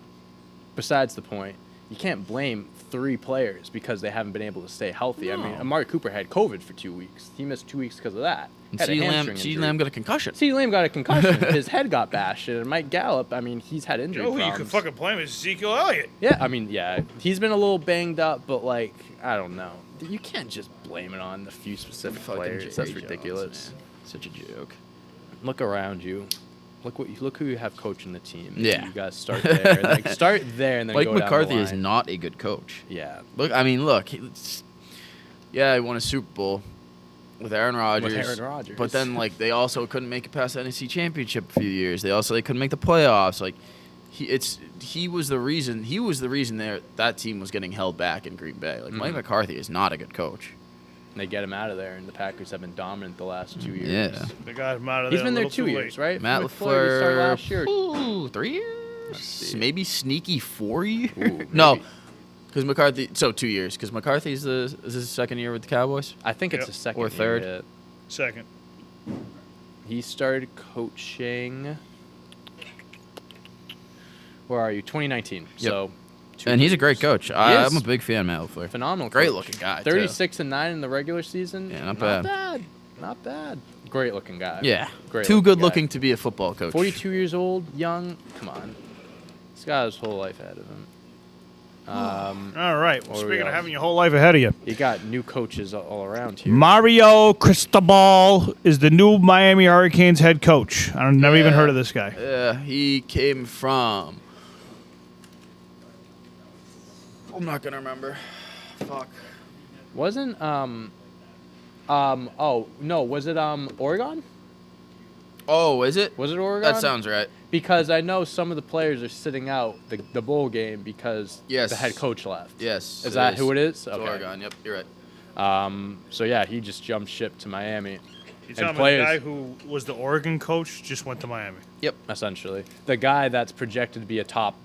besides the point, you can't blame 3 players because they haven't been able to stay healthy. I mean, No. Amari Cooper had COVID for 2 weeks. He missed 2 weeks because of that. And Had a CeeDee hamstring Lamb injury. got a concussion. CeeDee Lamb got a concussion. His head got bashed. And Mike Gallup, I mean, he's had injury You know who you problems. could fucking blame is Ezekiel Elliott. Yeah, I mean, yeah, he's been a little banged up, but like, I don't know. You can't just blame it on a few specific Fucking players. Jerry That's ridiculous. Jones, man. Such a joke. Look around you. Look who you have coaching the team. Yeah. You guys start there. Like, start there and then Mike go down the McCarthy is line. not a good coach. Yeah. Look, he won a Super Bowl with Aaron Rodgers. Aaron Rodgers. But then, they also couldn't make it past the NFC Championship a few years. They couldn't make the playoffs. He was the reason that team was getting held back in Green Bay. Mike McCarthy is not a good coach. They get him out of there, and the Packers have been dominant the last 2 years. Yeah. They got him out of there. He's been a there little 2 too years, late. right? Matt With Floyd, he started LaFleur. last year. Ooh, 3 years? Maybe sneaky 4 years? Ooh, No. maybe. Because McCarthy. So 2 years. Because McCarthy's is his second year with the Cowboys. I think it's Yep. his second Or third. year. Second. He started coaching. Where are you? 2019. Yep. So. 2 And he's a years. great coach. He I'm is. a big fan, Matt LaFleur. Phenomenal. Great coach. looking guy, too. 36-9 in the regular season. Yeah, not bad. Not bad. Great looking guy. Yeah. Great Too looking good guy. looking to be a football coach. 42 years old, young. Come on. He's got his whole life ahead of him. All right. Well, What do we speaking of got? having your whole life ahead of you, You got new coaches all around here. Mario Cristobal is the new Miami Hurricanes head coach. I've never even Yeah. heard of this guy. Yeah, he came from. I'm not gonna remember. Fuck. Wasn't oh no, was it Oregon? Oh, is it? Was it Oregon? That sounds right. Because I know some of the players are sitting out the bowl game because Yes. the head coach left. Yes. Is that who it is? It's Okay. Oregon. Yep, you're right. So yeah, he just jumped ship to Miami. You're And telling me players- the guy who was the Oregon coach just went to Miami. Essentially, the guy that's projected to be a top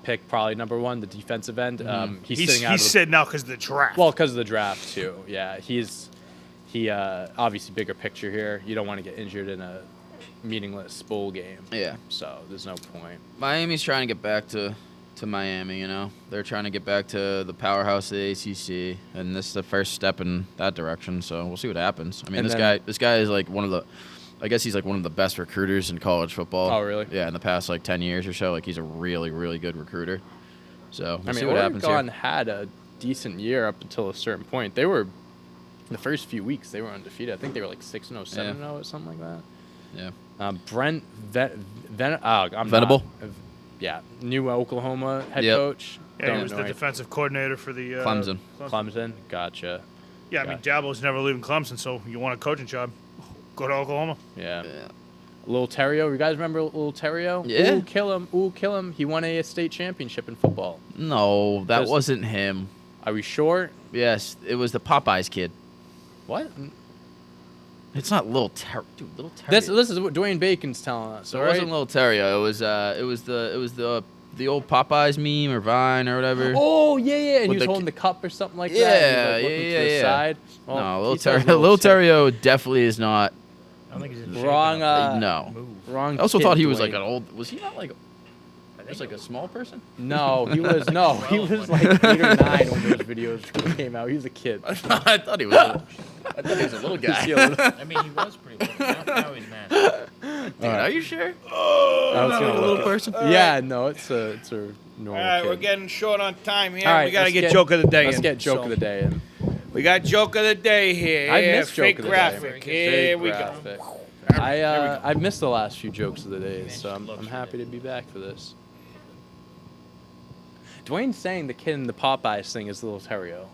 pick, probably number 1, the defensive end. He's sitting out. He's sitting out because of the draft. Well, because of the draft too. Yeah, he obviously bigger picture here. You don't want to get injured in a meaningless bowl game. Yeah. So there's no point. Miami's trying to get back to Miami, you know. They're trying to get back to the powerhouse of the ACC, and this is the first step in that direction, so we'll see what happens. I mean, And this then- guy is like I guess he's like one of the best recruiters in college football. Oh, really? Yeah, in the past like 10 years or so, like he's a really, really good recruiter. So, we'll see what happens Oregon here. had a decent year up until a certain point. They were the first few weeks they were undefeated. I think they were like 6-0, 7-0 or something like that. Yeah. Brent I'm Venable? not- yeah, new Oklahoma head Yep. coach. yeah, Don't he was know the any- defensive coordinator for the Clemson. Clemson. Gotcha. Yeah, I mean, Dabo's never leaving Clemson, so you want a coaching job, go to Oklahoma. Yeah. Yeah. Lil Terrio, you guys remember Lil Terrio? Yeah. Ooh, kill him. Ooh, kill him. He won a state championship in football. No, that Does- wasn't him. Are we sure? Yes, it was the Popeyes kid. What? It's not Little Terry. Dude, Little Terry. This is what Dwayne Bacon's telling us. So all it right? wasn't Little Terrio. It was the old Popeyes meme or Vine or whatever. Oh yeah, yeah. And he With was the holding the cup or something like Yeah, that. and he was, like, looking yeah, to the yeah. side. Well, No, he Little says Terrio. Little Terrio definitely is not. I don't think he's in Wrong. shape enough No. to move. Wrong. I also kid, thought he was Dwayne. like an old. Was he not like? I Just like a small person. No, he was no. He was like 8 or 9 when those videos came out. He was a kid. I thought he was. I thought he was a little Is guy. he a little- I mean, he was pretty little. Now he's massive. Dude, are you sure? I was Not gonna like a look little it- person. Yeah, no, it's a normal. All right, kid. we're getting short on time here. All right, we gotta let's get joke of the day. Let's in. get joke So, of the day in. We got joke of the day here. I Yeah, missed fake joke of the graphic. day. Here Fake we graphic. go. I missed the last few jokes of the day, so I'm happy to be back for this. Dwayne's saying the kid in the Popeyes thing is Little Terrio.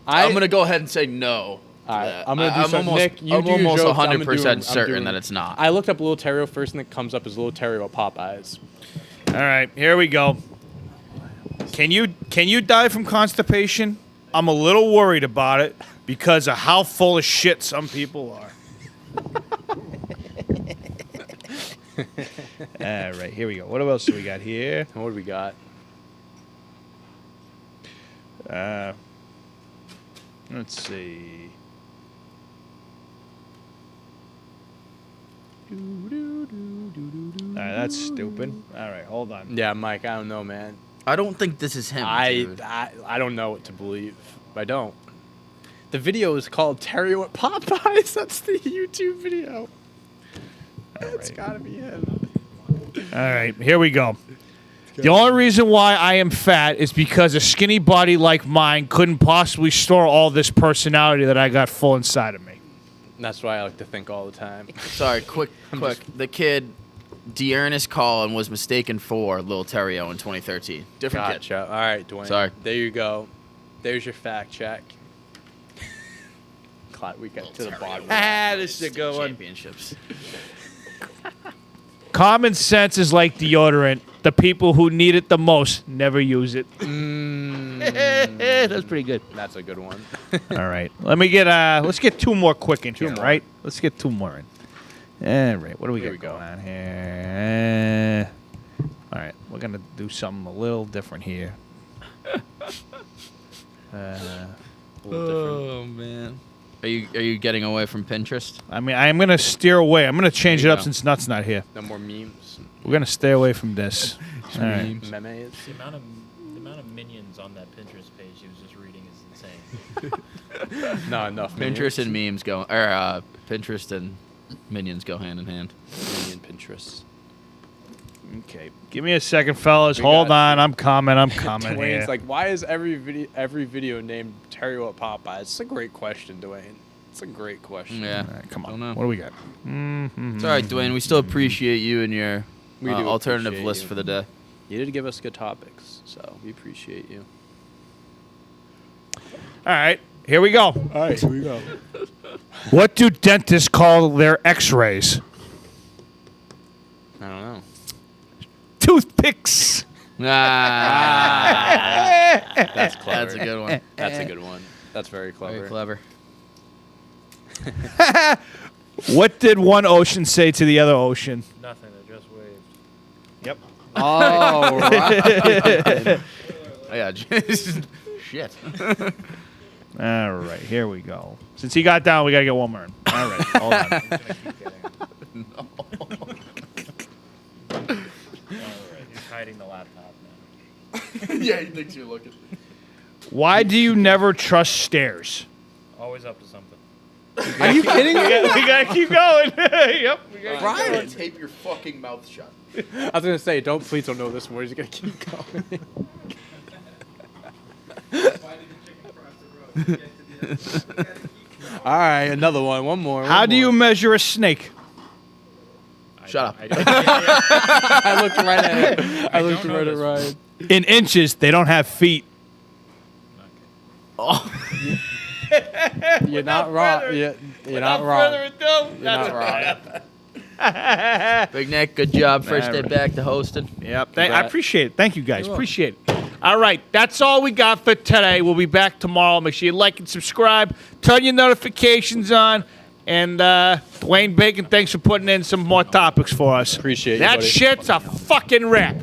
I'm gonna go ahead and say no. to All right, that. I'm gonna do I'm some. almost, Nick, you I'm do your almost jokes, I'm gonna 100% I'm certain doing- that it's not. I looked up Little Terrio first, and it comes up as Little Terrio at Popeyes. All right, here we go. Can you die from constipation? I'm a little worried about it because of how full of shit some people are. All right, here we go. What else do we got here? What do we got? Let's see. All right, that's stupid. All right, hold on. Yeah, Mike. I don't know, man. I don't think this is him. dude. I don't know what to believe. I don't. The video is called Terrio at Popeyes. That's the YouTube video. It's gotta be him. All right, here we go. The only reason why I am fat is because a skinny body like mine couldn't possibly store all this personality that I got full inside of me. That's why I like to think all the time. Sorry, quick. The kid, Dearness Collin, was mistaken for Lil Terrio in 2013. Different kid. Gotcha. All right, Dwayne. Sorry. There you go. There's your fact check. Glad we got to the bottom. This is a good one. Championships. Common sense is like deodorant. The people who need it the most never use it. That's pretty good. That's a good one. All right, let's get two more quick in here, more. right? Let's get two more in. All right, what do we Here got we go. going on here? All right, we're gonna do something a little different here. Oh man. Are you getting away from Pinterest? I mean, I am gonna steer away. I'm gonna change it There you up go. since Nuts not here. No more memes. We're gonna stay away from this. All right. Memes. The amount of minions on that Pinterest page he was just reading is insane. Not enough. Pinterest and memes go, or Pinterest and minions go hand in hand. Minion Pinterest. Okay, give me a second, fellas. We Hold got- on, I'm coming here. Dwayne's like, why is every video named Terry What Popeye? It's a great question, Dwayne. It's a great question. Yeah. All right, come on. Don't know. What do we got? It's all right, Dwayne. We still appreciate you and your We do alternative appreciate list you. for the day. You did give us good topics, so we appreciate you. All right, here we go. All right, here we go. What do dentists call their X-rays? I don't know. Toothpicks. That's clever. That's a good one. That's a good one. That's very clever. Very clever. What did one ocean say to the other ocean? Nothing. They just waved. Yep. Oh, right. Oh, yeah. Shit. All right, here we go. Since he got down, we gotta get one more in. All right, hold on. I'm gonna keep getting them. All right. He's hiding the laptop now. Yeah, he thinks you're looking. Why do you never trust stairs? Always up to something. Are you kidding me? We gotta keep going. Yep. We gotta Brian, tape your fucking mouth shut. I was gonna say, please don't know this more. He's gonna keep going. All right, another one. One more. How do you measure a snake? Shut up. I looked right at it. I looked don't know right at this Ryan. In inches. They don't have feet. Oh. You're not wrong. You're not wrong. You're not wrong. Big Nick, good job. First day Alright. back to hosting. Yep. I bet. appreciate it. Thank you, guys. Appreciate it. All right. That's all we got for today. We'll be back tomorrow. Make sure you like and subscribe. Turn your notifications on. And Dwayne Bacon, thanks for putting in some more topics for us. Appreciate you, That buddy. shit's a fucking wrap.